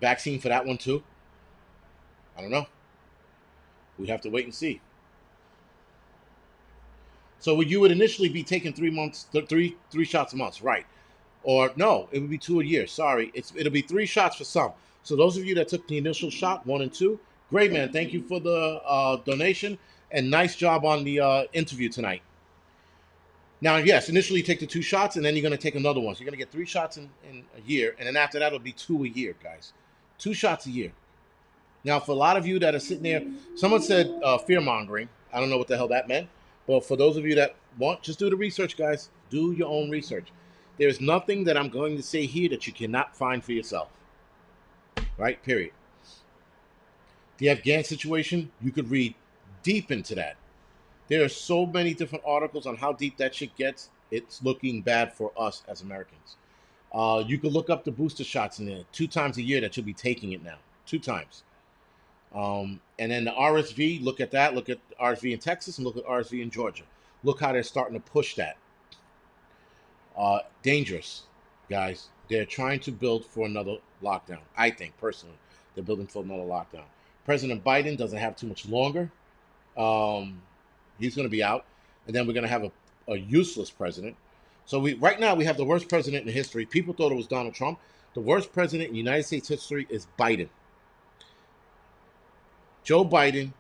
vaccine for that one too? I don't know. We have to wait and see. So you would initially be taking 3 months, three shots a month, right? Or no, it would be two a year. Sorry, it'll be three shots for some. So those of you that took the initial shot, one and two, great man. Thank you for the donation and nice job on the interview tonight. Now, yes, initially you take the two shots and then you're going to take another one. So you're going to get three shots in a year, and then after that it'll be two a year, guys. Two shots a year. Now, for a lot of you that are sitting there, someone said fear mongering. I don't know what the hell that meant. But for those of you that want, just do the research, guys. Do your own research. There's nothing that I'm going to say here that you cannot find for yourself. Right? Period. The Afghan situation, you could read deep into that. There are so many different articles on how deep that shit gets. It's looking bad for us as Americans. You could look up the booster shots in there 2 times a year that you'll be taking it now. 2 times. And then the RSV, look at that. Look at RSV in Texas and look at RSV in Georgia. Look how they're starting to push that. Dangerous, guys. They're trying to build for another lockdown. I think, personally, they're building for another lockdown. President Biden doesn't have too much longer. He's going to be out. And then we're going to have a useless president. So right now we have the worst president in history. People thought it was Donald Trump. The worst president in United States history is Biden. Joe Biden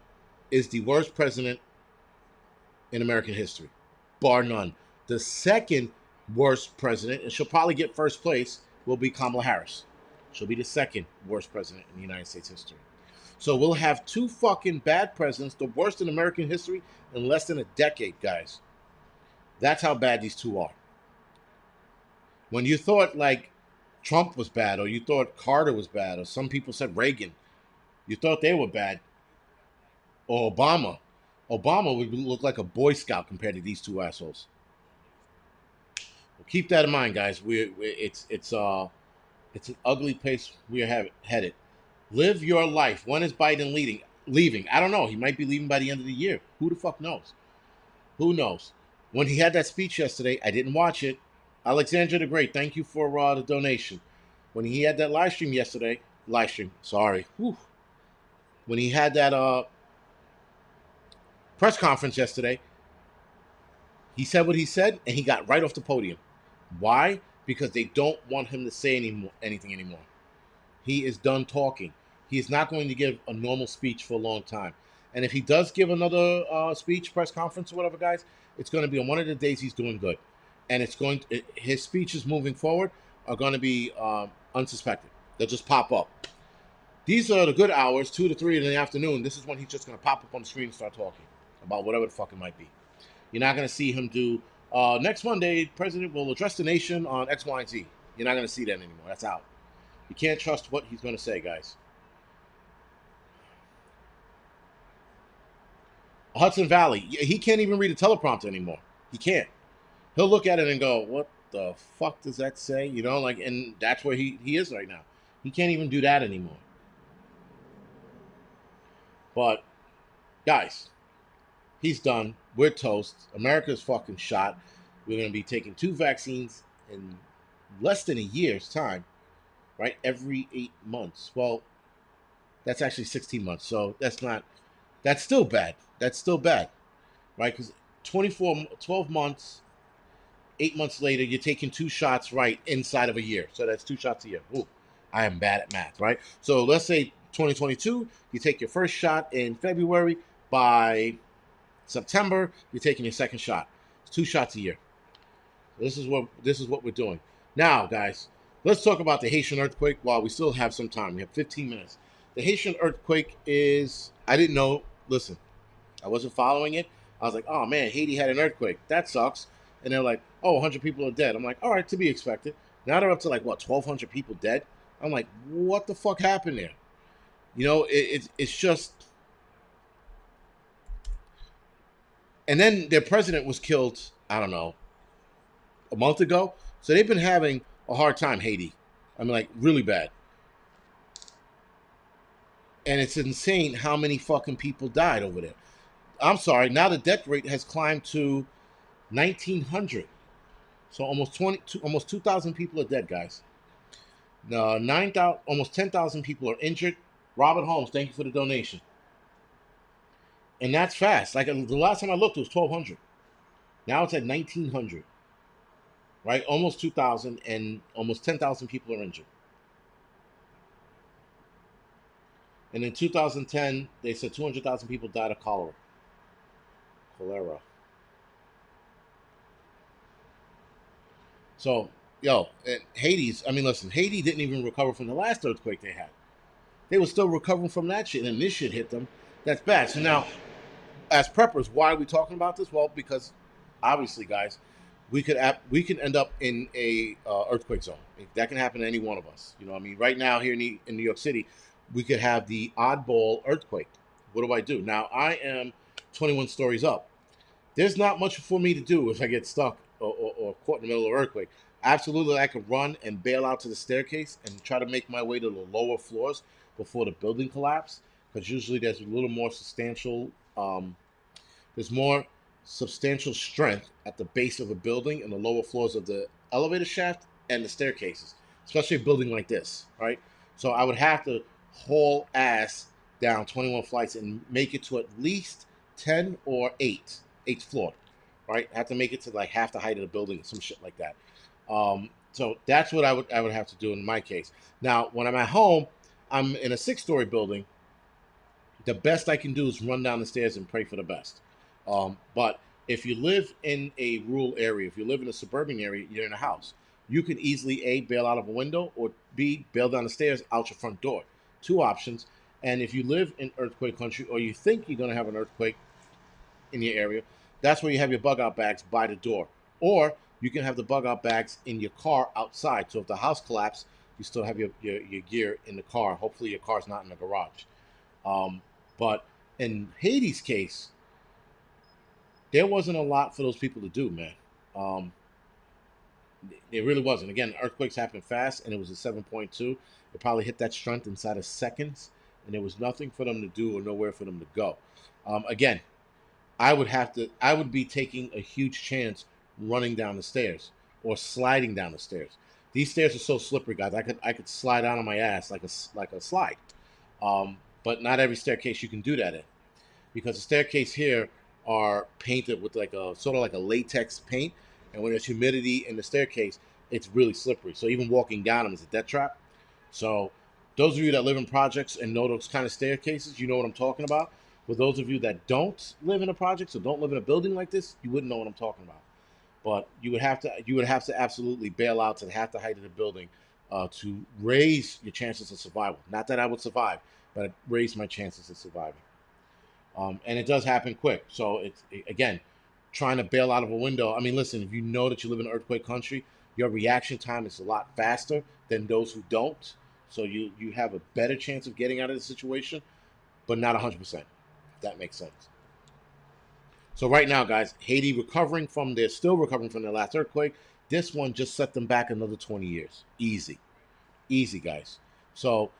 is the worst president in American history, bar none. The second worst president, and she'll probably get first place, will be Kamala Harris. She'll be the second worst president in the United States history. So we'll have two fucking bad presidents, the worst in American history, in less than a decade, guys. That's how bad these two are. When you thought like Trump was bad, or you thought Carter was bad, or some people said Reagan, you thought they were bad, or Obama. Obama would look like a Boy Scout compared to these two assholes. Well, keep that in mind, guys. It's an ugly place we're headed. Live your life. When is Biden leaving? I don't know. He might be leaving by the end of the year. Who the fuck knows? Who knows? When he had that speech yesterday, I didn't watch it. Alexandra the Great, thank you for the donation. When he had that sorry. Whew. When he had that press conference yesterday, he said what he said, and he got right off the podium. Why? Because they don't want him to say anything anymore. He is done talking. He is not going to give a normal speech for a long time. And if he does give another speech, press conference, or whatever, guys, it's going to be on one of the days he's doing good. And his speeches moving forward are going to be unsuspected. They'll just pop up. These are the good hours, 2 to 3 in the afternoon. This is when he's just going to pop up on the screen and start talking about whatever the fuck it might be. You're not going to see him do, next Monday, President will address the nation on X, Y, and Z. You're not going to see that anymore. That's out. You can't trust what he's going to say, guys. Hudson Valley, he can't even read a teleprompter anymore. He can't. He'll look at it and go, what the fuck does that say? You know, like, and that's where he is right now. He can't even do that anymore. But, guys, he's done. We're toast. America's fucking shot. We're going to be taking 2 vaccines in less than a year's time, right? Every 8 months. Well, that's actually 16 months. So that's still bad. That's still bad, right? Because 12 months, 8 months later, you're taking 2 shots right inside of a year. So that's 2 shots a year. Ooh, I am bad at math, right? So let's say 2022, you take your first shot in February. By September, you're taking your second shot. It's 2 shots a year. This is what we're doing. Now, guys, let's talk about the Haitian earthquake while we still have some time. We have 15 minutes. The Haitian earthquake is, I didn't know, listen, I wasn't following it. I was like, oh man, Haiti had an earthquake. That sucks. And they're like, oh, 100 people are dead. I'm like, all right, to be expected. Now they're up to like, what, 1,200 people dead? I'm like, what the fuck happened there? It's just. And then their president was killed, I don't know, a month ago. So they've been having a hard time, Haiti. I mean, like, really bad. And it's insane how many fucking people died over there. I'm sorry, now the death rate has climbed to 1,900. So almost 2,000 people are dead, guys. 9,000, almost 10,000 people are injured. Robert Holmes, thank you for the donation. And that's fast. Like the last time I looked, it was 1,200. Now it's at 1,900. Right, almost 2,000, and almost 10,000 people are injured. And in 2010, they said 200,000 people died of cholera. So, yo, Hades, I mean, listen, Haiti didn't even recover from the last earthquake they had. They were still recovering from that shit, and this shit hit them. That's bad. So now, as preppers, why are we talking about this? Well, because obviously, guys, we can end up in a earthquake zone. That can happen to any one of us. You know, I mean, right now here in New York City, we could have the oddball earthquake. What do I do? Now I am 21 stories up. There's not much for me to do if I get stuck or caught in the middle of an earthquake. Absolutely, I could run and bail out to the staircase and try to make my way to the lower floors before the building collapse. Because usually there's a little more substantial there's more substantial strength at the base of a building and the lower floors of the elevator shaft and the staircases, especially a building like this, right? So I would have to haul ass down 21 flights and make it to at least 10 or 8, eighth floor, right? I have to make it to like half the height of the building, some shit like that. So that's what I would have to do in my case. Now, when I'm at home, I'm in a 6-story building. The best I can do is run down the stairs and pray for the best. But if you live in a rural area, if you live in a suburban area, you're in a house. You can easily A, bail out of a window, or B, bail down the stairs out your front door. Two options. And if you live in earthquake country, or you think you're going to have an earthquake in your area, that's where you have your bug out bags by the door. Or you can have the bug out bags in your car outside. So if the house collapses, you still have your gear in the car. Hopefully your car's not in the garage. But in Haiti's case, there wasn't a lot for those people to do, man. It really wasn't. Again, earthquakes happen fast, and it was a 7.2. It probably hit that strength inside of seconds, and there was nothing for them to do or nowhere for them to go. Again, I would be taking a huge chance running down the stairs or sliding down the stairs. These stairs are so slippery, guys. I could slide down on my ass like a slide. But not every staircase you can do that in, because the staircase here are painted with like a sort of like a latex paint, and when there's humidity in the staircase, it's really slippery. So even walking down them is a death trap. So those of you that live in projects and know those kind of staircases, you know what I'm talking about. For those of you that don't live in a project, so don't live in a building like this, you wouldn't know what I'm talking about. But you would have to absolutely bail out to half the height of the building to raise your chances of survival. Not that I would survive, but it raised my chances of surviving. And it does happen quick. So again, trying to bail out of a window. I mean, listen, if you know that you live in an earthquake country, your reaction time is a lot faster than those who don't. So you have a better chance of getting out of the situation, but not 100%. If that makes sense. So right now, guys, Haiti they're still recovering from their last earthquake. This one just set them back another 20 years. Easy. Easy, guys. So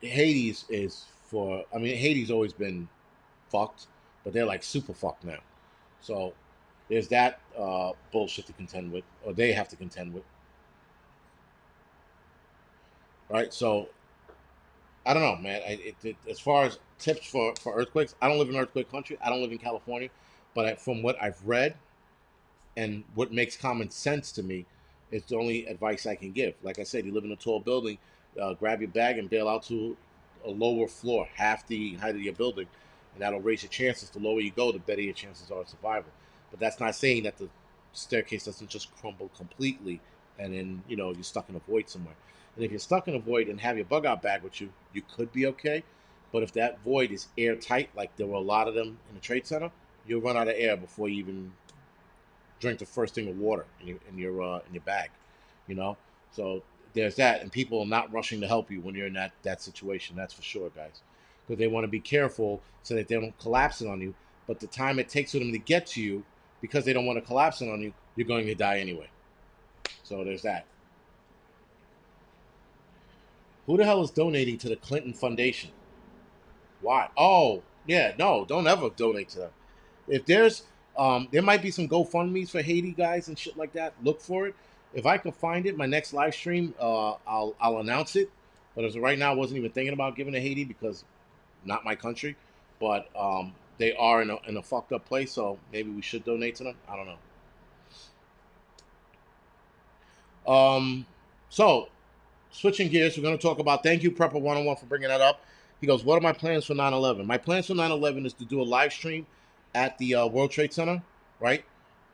Haiti's always been fucked, but they're like super fucked now. So there's that bullshit to contend with, or they have to contend with, right? So I don't know, man. As far as tips for earthquakes, I don't live in an earthquake country. I don't live in California, but from what I've read And what makes common sense to me is the only advice I can give. Like I said, you live in a tall building, grab your bag and bail out to a lower floor, half the height of your building, and that'll raise your chances. The lower you go, the better your chances are of survival. But that's not saying that the staircase doesn't just crumble completely, and then you're stuck in a void somewhere. And if you're stuck in a void and have your bug out bag with you, you could be okay. But if that void is airtight, like there were a lot of them in the trade center, you'll run out of air before you even drink the first thing of water in your bag, you know. So there's that, and people are not rushing to help you when you're in that situation. That's for sure, guys, because they want to be careful so that they don't collapse it on you. But the time it takes for them to get to you, because they don't want to collapse it on you, you're going to die anyway. So there's that. Who the hell is donating to the Clinton Foundation? Why? Oh, yeah, no, don't ever donate to them. If there's there might be some GoFundMe's for Haiti guys and shit like that. Look for it. If I can find it, my next live stream, I'll announce it. But as of right now, I wasn't even thinking about giving to Haiti because not my country. But they are in a fucked up place, so maybe we should donate to them. I don't know. So switching gears, we're going to talk about. Thank you, Prepper 101, for bringing that up. He goes, "What are my plans for 9/11?" My plans for 9/11 is to do a live stream at the World Trade Center, right?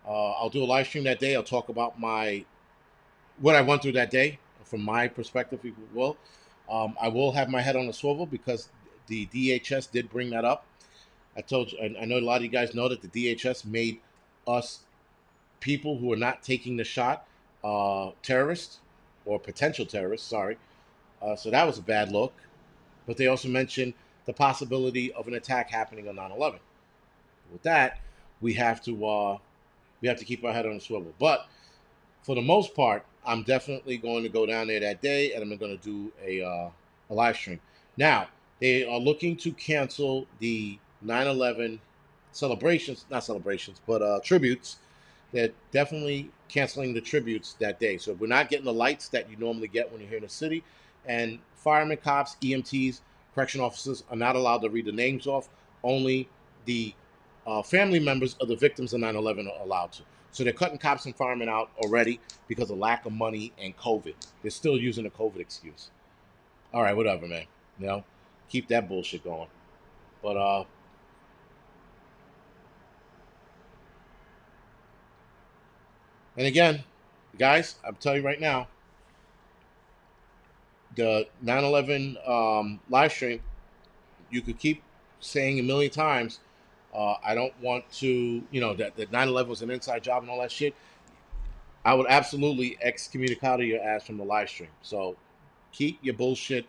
I'll do a live stream that day. I'll talk about what I went through that day from my perspective, if you will. I will have my head on a swivel because the DHS did bring that up. I told you, I know a lot of you guys know that the DHS made us people who are not taking the shot terrorists or potential terrorists. Sorry, so that was a bad look. But they also mentioned the possibility of an attack happening on 9/11. With that, we have to keep our head on a swivel. But for the most part, I'm definitely going to go down there that day, and I'm going to do a live stream. Now they are looking to cancel the 9/11 celebrations, not celebrations, but tributes. They're definitely canceling the tributes that day. So we're not getting the lights that you normally get when you're here in the city. And firemen, cops, EMTs, correction officers are not allowed to read the names off. Only the family members of the victims of 9/11 are allowed to. So they're cutting cops and firemen out already because of lack of money and COVID. They're still using a COVID excuse. All right, whatever, man. You know, keep that bullshit going. But and again, guys, I'm telling you right now, the 9/11 live stream, you could keep saying a million times. I don't want to, that 9/11 was an inside job and all that shit. I would absolutely excommunicado your ass from the live stream. So keep your bullshit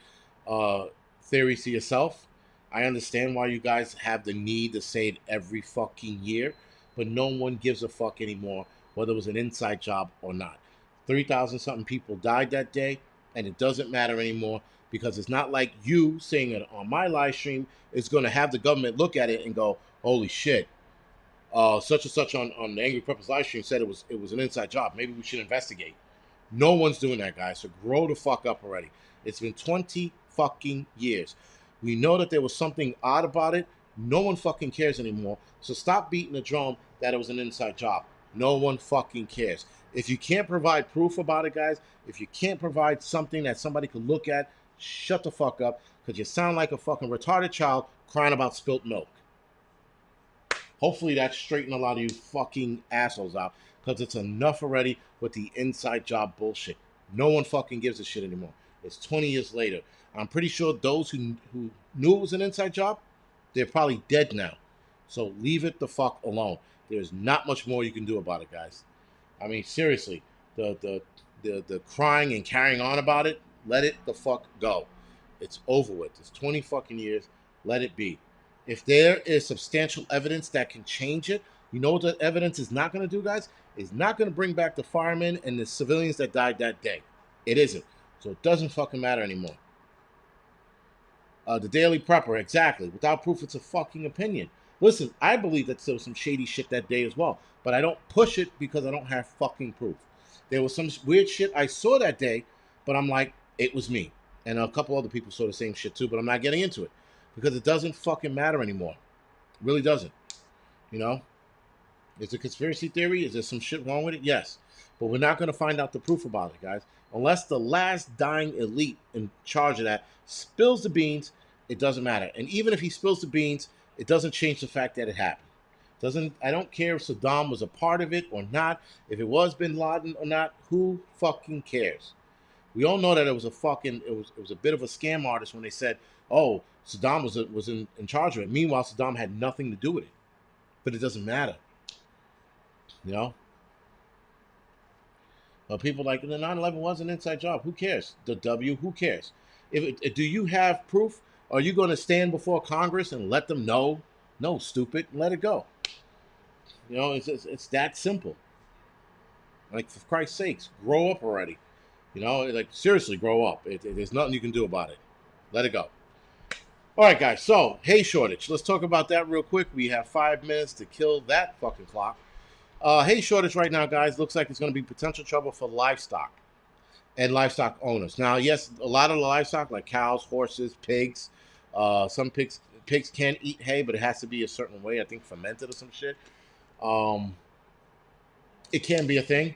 theories to yourself. I understand why you guys have the need to say it every fucking year, but no one gives a fuck anymore whether it was an inside job or not. 3,000 something people died that day, and it doesn't matter anymore because it's not like you saying it on my live stream is going to have the government look at it and go, holy shit, such and such on the Angryprepper's live stream said it was an inside job. Maybe we should investigate. No one's doing that, guys. So grow the fuck up already. It's been 20 fucking years. We know that there was something odd about it. No one fucking cares anymore. So stop beating the drum that it was an inside job. No one fucking cares. If you can't provide proof about it, guys, if you can't provide something that somebody could look at, shut the fuck up because you sound like a fucking retarded child crying about spilt milk. Hopefully that straightened a lot of you fucking assholes out because it's enough already with the inside job bullshit. No one fucking gives a shit anymore. It's 20 years later. I'm pretty sure those who knew it was an inside job, they're probably dead now. So leave it the fuck alone. There's not much more you can do about it, guys. I mean, seriously, the crying and carrying on about it, let it the fuck go. It's over with. It's 20 fucking years. Let it be. If there is substantial evidence that can change it, you know what the evidence is not going to do, guys? It's not going to bring back the firemen and the civilians that died that day. It isn't. So it doesn't fucking matter anymore. The Daily Prepper, exactly. Without proof, it's a fucking opinion. Listen, I believe that there was some shady shit that day as well, but I don't push it because I don't have fucking proof. There was some weird shit I saw that day, but I'm like, it was me. And a couple other people saw the same shit too, but I'm not getting into it because it doesn't fucking matter anymore. It really doesn't. You know? Is it a conspiracy theory? Is there some shit wrong with it? Yes. But we're not going to find out the proof about it, guys. Unless the last dying elite in charge of that spills the beans, it doesn't matter. And even if he spills the beans, it doesn't change the fact that it happened. Doesn't I don't care if Saddam was a part of it or not, if it was bin Laden or not, who fucking cares? We all know that it was a fucking it was a bit of a scam artist when they said, "Oh, Saddam was in charge of it." Meanwhile, Saddam had nothing to do with it. But it doesn't matter, you know. People like the 9/11 was an inside job. Who cares? The W. Who cares? Do you have proof? Are you going to stand before Congress and let them know? No, stupid. Let it go. You know, it's that simple. Like for Christ's sakes, grow up already. You know, like seriously, grow up. There's nothing you can do about it. Let it go. All right, guys. So hay shortage. Let's talk about that real quick. We have 5 minutes to kill that fucking clock. Hay shortage right now, guys. Looks like it's going to be potential trouble for livestock and livestock owners. Now, yes, a lot of the livestock, like cows, horses, pigs, some pigs can eat hay, but it has to be a certain way. I think fermented or some shit. Um, it can be a thing.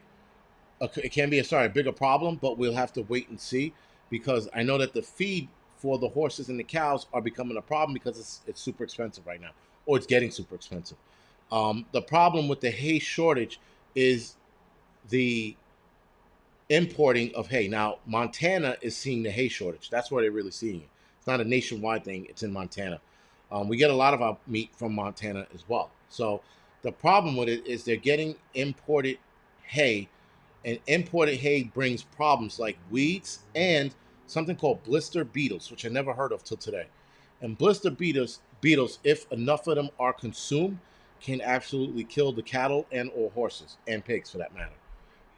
It can be a bigger problem, but we'll have to wait and see because I know that the feed for the horses and the cows are becoming a problem because it's super expensive right now, or it's getting super expensive. The problem with the hay shortage is the importing of hay. Now, Montana is seeing the hay shortage. That's where they're really seeing it. It's not a nationwide thing. It's in Montana. We get a lot of our meat from Montana as well. So the problem with it is they're getting imported hay, and imported hay brings problems like weeds and something called blister beetles, which I never heard of till today. And blister beetles, if enough of them are consumed, can absolutely kill the cattle and or horses and pigs for that matter,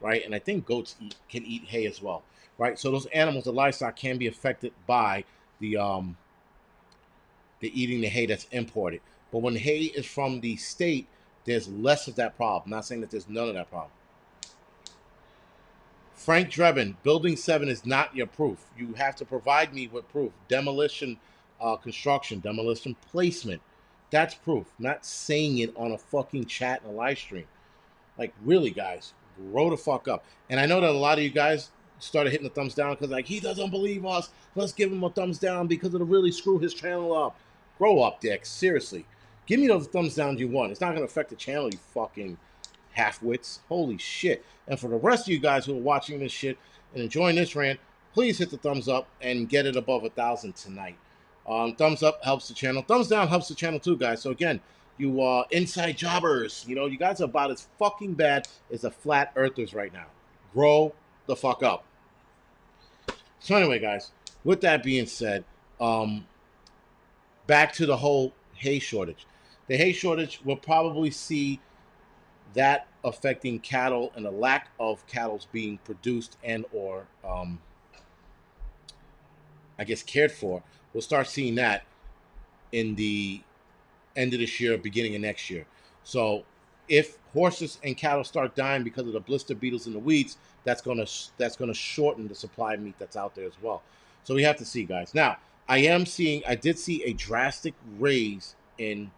right? And I think goats can eat hay as well, right? So those animals, the livestock, can be affected by the um the eating the hay that's imported. But when hay is from the state, there's less of that problem. I'm not saying that there's none of that problem. Frank Drebin, Building 7 is not your proof. You have to provide me with proof. Demolition, construction, demolition placement. That's proof. Not saying it on a fucking chat and a live stream. Like, really, guys, grow the fuck up. And I know that a lot of you guys started hitting the thumbs down because, like, he doesn't believe us. Let's give him a thumbs down because it'll really screw his channel up. Grow up, Dick. Seriously. Give me those thumbs down you want. It's not going to affect the channel, you fucking half-wits. Holy shit. And for the rest of you guys who are watching this shit and enjoying this rant, please hit the thumbs up and get it above 1,000 tonight. Thumbs up helps the channel. Thumbs down helps the channel too, guys. So again, you inside jobbers, you know, you guys are about as fucking bad as the flat earthers right now. Grow the fuck up. So anyway, guys, with that being said, back to the whole hay shortage. The hay shortage will probably see that affecting cattle and a lack of cattle being produced and or I guess cared for. We'll start seeing that in the end of this year, beginning of next year. So if horses and cattle start dying because of the blister beetles and the weeds, that's gonna shorten the supply of meat that's out there as well. So we have to see, guys. Now I did see a drastic raise in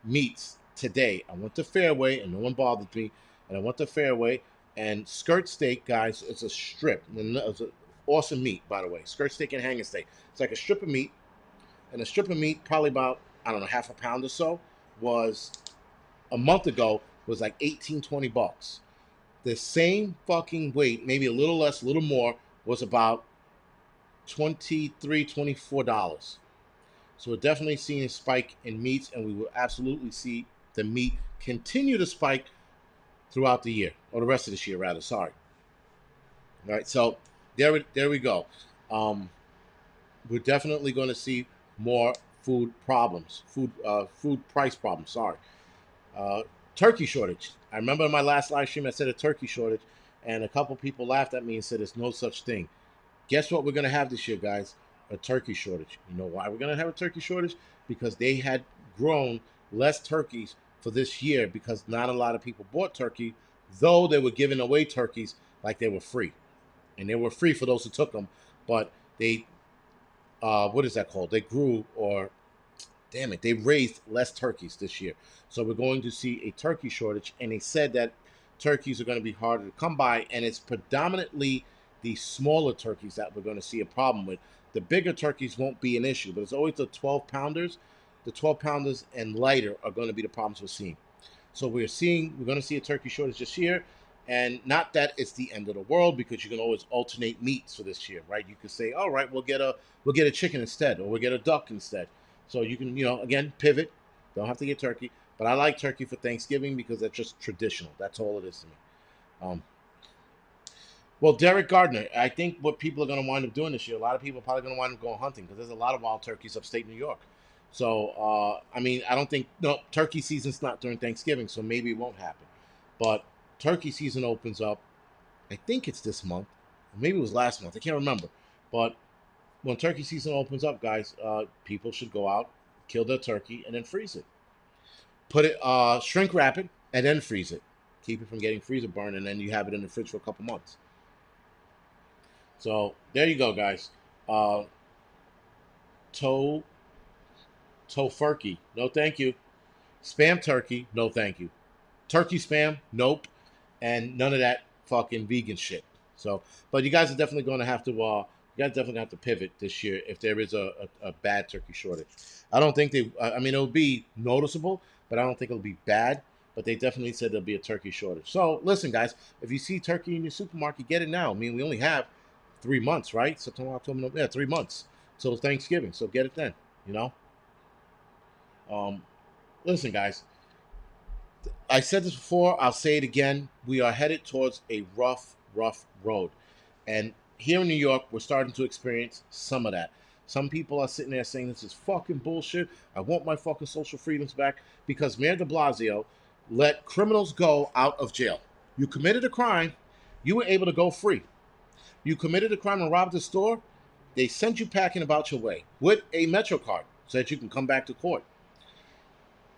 meats today. I went to Fairway and no one bothered me, and I went to Fairway and skirt steak, guys. It's a strip. It's an awesome meat, by the way. Skirt steak and hanger steak. It's like a strip of meat, and a strip of meat, probably about, I don't know, half a pound or so, was a month ago was like 18, $20. The same fucking weight, maybe a little less, a little more, was about 23, $24. So we're definitely seeing a spike in meats, and we will absolutely see the meat continue to spike throughout the year, or the rest of this year, rather. Sorry. All right, so there we go. We're definitely going to see more food problems, food price problems. Sorry, turkey shortage. I remember in my last live stream I said a turkey shortage, and a couple people laughed at me and said there's no such thing. Guess what we're going to have this year, guys? A turkey shortage. You know why we're going to have a turkey shortage? Because they had grown less turkeys for this year because not a lot of people bought turkey, though they were giving away turkeys like they were free. And they were free for those who took them, but they, what is that called? They grew, or damn it, they raised less turkeys this year. So we're going to see a turkey shortage. And they said that turkeys are going to be harder to come by. And it's predominantly the smaller turkeys that we're going to see a problem with. The bigger turkeys won't be an issue, but it's always the 12 pounders. The 12 pounders and lighter are going to be the problems we're seeing. So we're going to see a turkey shortage this year. And not that it's the end of the world, because you can always alternate meats for this year, right? You could say, all right, we'll get a chicken instead, or we'll get a duck instead. So you can, again, pivot. Don't have to get turkey. But I like turkey for Thanksgiving because that's just traditional. That's all it is to me. Um, well, Derek Gardner, I think what people are going to wind up doing this year, a lot of people are probably going to wind up going hunting because there's a lot of wild turkeys upstate New York. So, I mean, I don't think, no, turkey season's not during Thanksgiving, so maybe it won't happen. But turkey season opens up, I think it's this month, or maybe it was last month, I can't remember. But when turkey season opens up, guys, people should go out, kill their turkey, and then freeze it. Put it, shrink wrap it, and then freeze it. Keep it from getting freezer burn, and then you have it in the fridge for a couple months. So there you go, guys. Uh, to Tofurkey, no thank you. Spam turkey, no thank you. Turkey spam, nope, and none of that fucking vegan shit. So, but you guys are definitely going to have to. You guys definitely have to pivot this year if there is a bad turkey shortage. I don't think they. I mean, it'll be noticeable, but I don't think it'll be bad. But they definitely said there'll be a turkey shortage. So listen, guys, if you see turkey in your supermarket, get it now. I mean, we only have 3 months, right? September, October, November, yeah, 3 months till Thanksgiving. So get it then. You know. Um, listen, guys. I said this before. I'll say it again. We are headed towards a rough, rough road, and here in New York, we're starting to experience some of that. Some people are sitting there saying this is fucking bullshit. I want my fucking social freedoms back because Mayor de Blasio let criminals go out of jail. You committed a crime, you were able to go free. You committed a crime and robbed a store, they sent you packing about your way with a Metro card so that you can come back to court.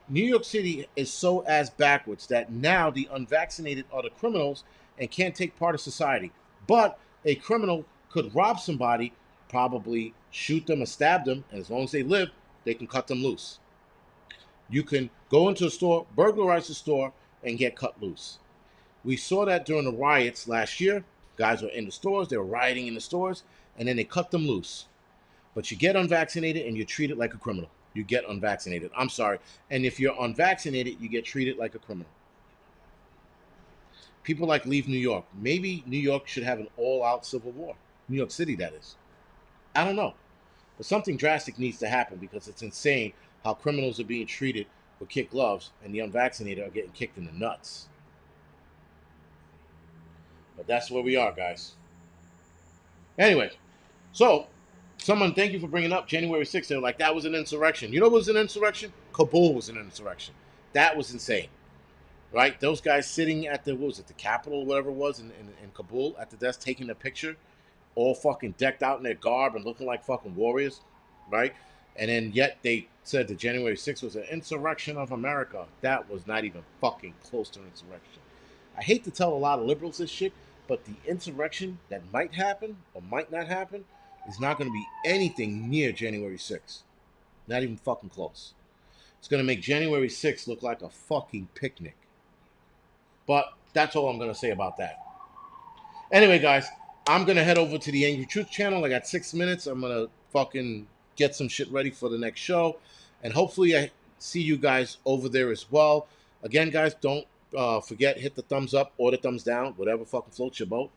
New York City is so ass backwards that now the unvaccinated are the criminals and can't take part of society. But a criminal could rob somebody, probably shoot them or stab them, and as long as they live, they can cut them loose. You can go into a store, burglarize the store, and get cut loose. We saw that during the riots last year. Guys were in the stores, they were rioting in the stores, and then they cut them loose. But you get unvaccinated and you're treated like a criminal. You get unvaccinated. I'm sorry. And if you're unvaccinated, you get treated like a criminal. People like leave New York. Maybe New York should have an all-out civil war. New York City, that is. I don't know. But something drastic needs to happen because it's insane how criminals are being treated with kid gloves and the unvaccinated are getting kicked in the nuts. But that's where we are, guys. Anyway, so someone, thank you for bringing up January 6th. They're like, that was an insurrection. You know what was an insurrection? Kabul was an insurrection. That was insane, right? Those guys sitting at the, what was it, the Capitol, whatever it was, in Kabul at the desk taking a picture, all fucking decked out in their garb and looking like fucking warriors, right? And then yet they said that January 6th was an insurrection of America. That was not even fucking close to an insurrection. I hate to tell a lot of liberals this shit, but the insurrection that might happen or might not happen is not going to be anything near January 6th. Not even fucking close. It's going to make January 6th look like a fucking picnic. But that's all I'm going to say about that. Anyway, guys, I'm going to head over to the Angry Truth channel. I got 6 minutes. I'm going to fucking get some shit ready for the next show. And hopefully I see you guys over there as well. Again, guys, don't forget, hit the thumbs up or the thumbs down, whatever fucking floats your boat.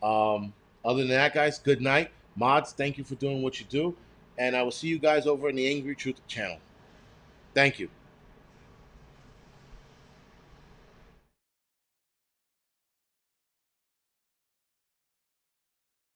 Other than that, guys, good night. Mods, thank you for doing what you do. And I will see you guys over in the Angry Truth channel. Thank you.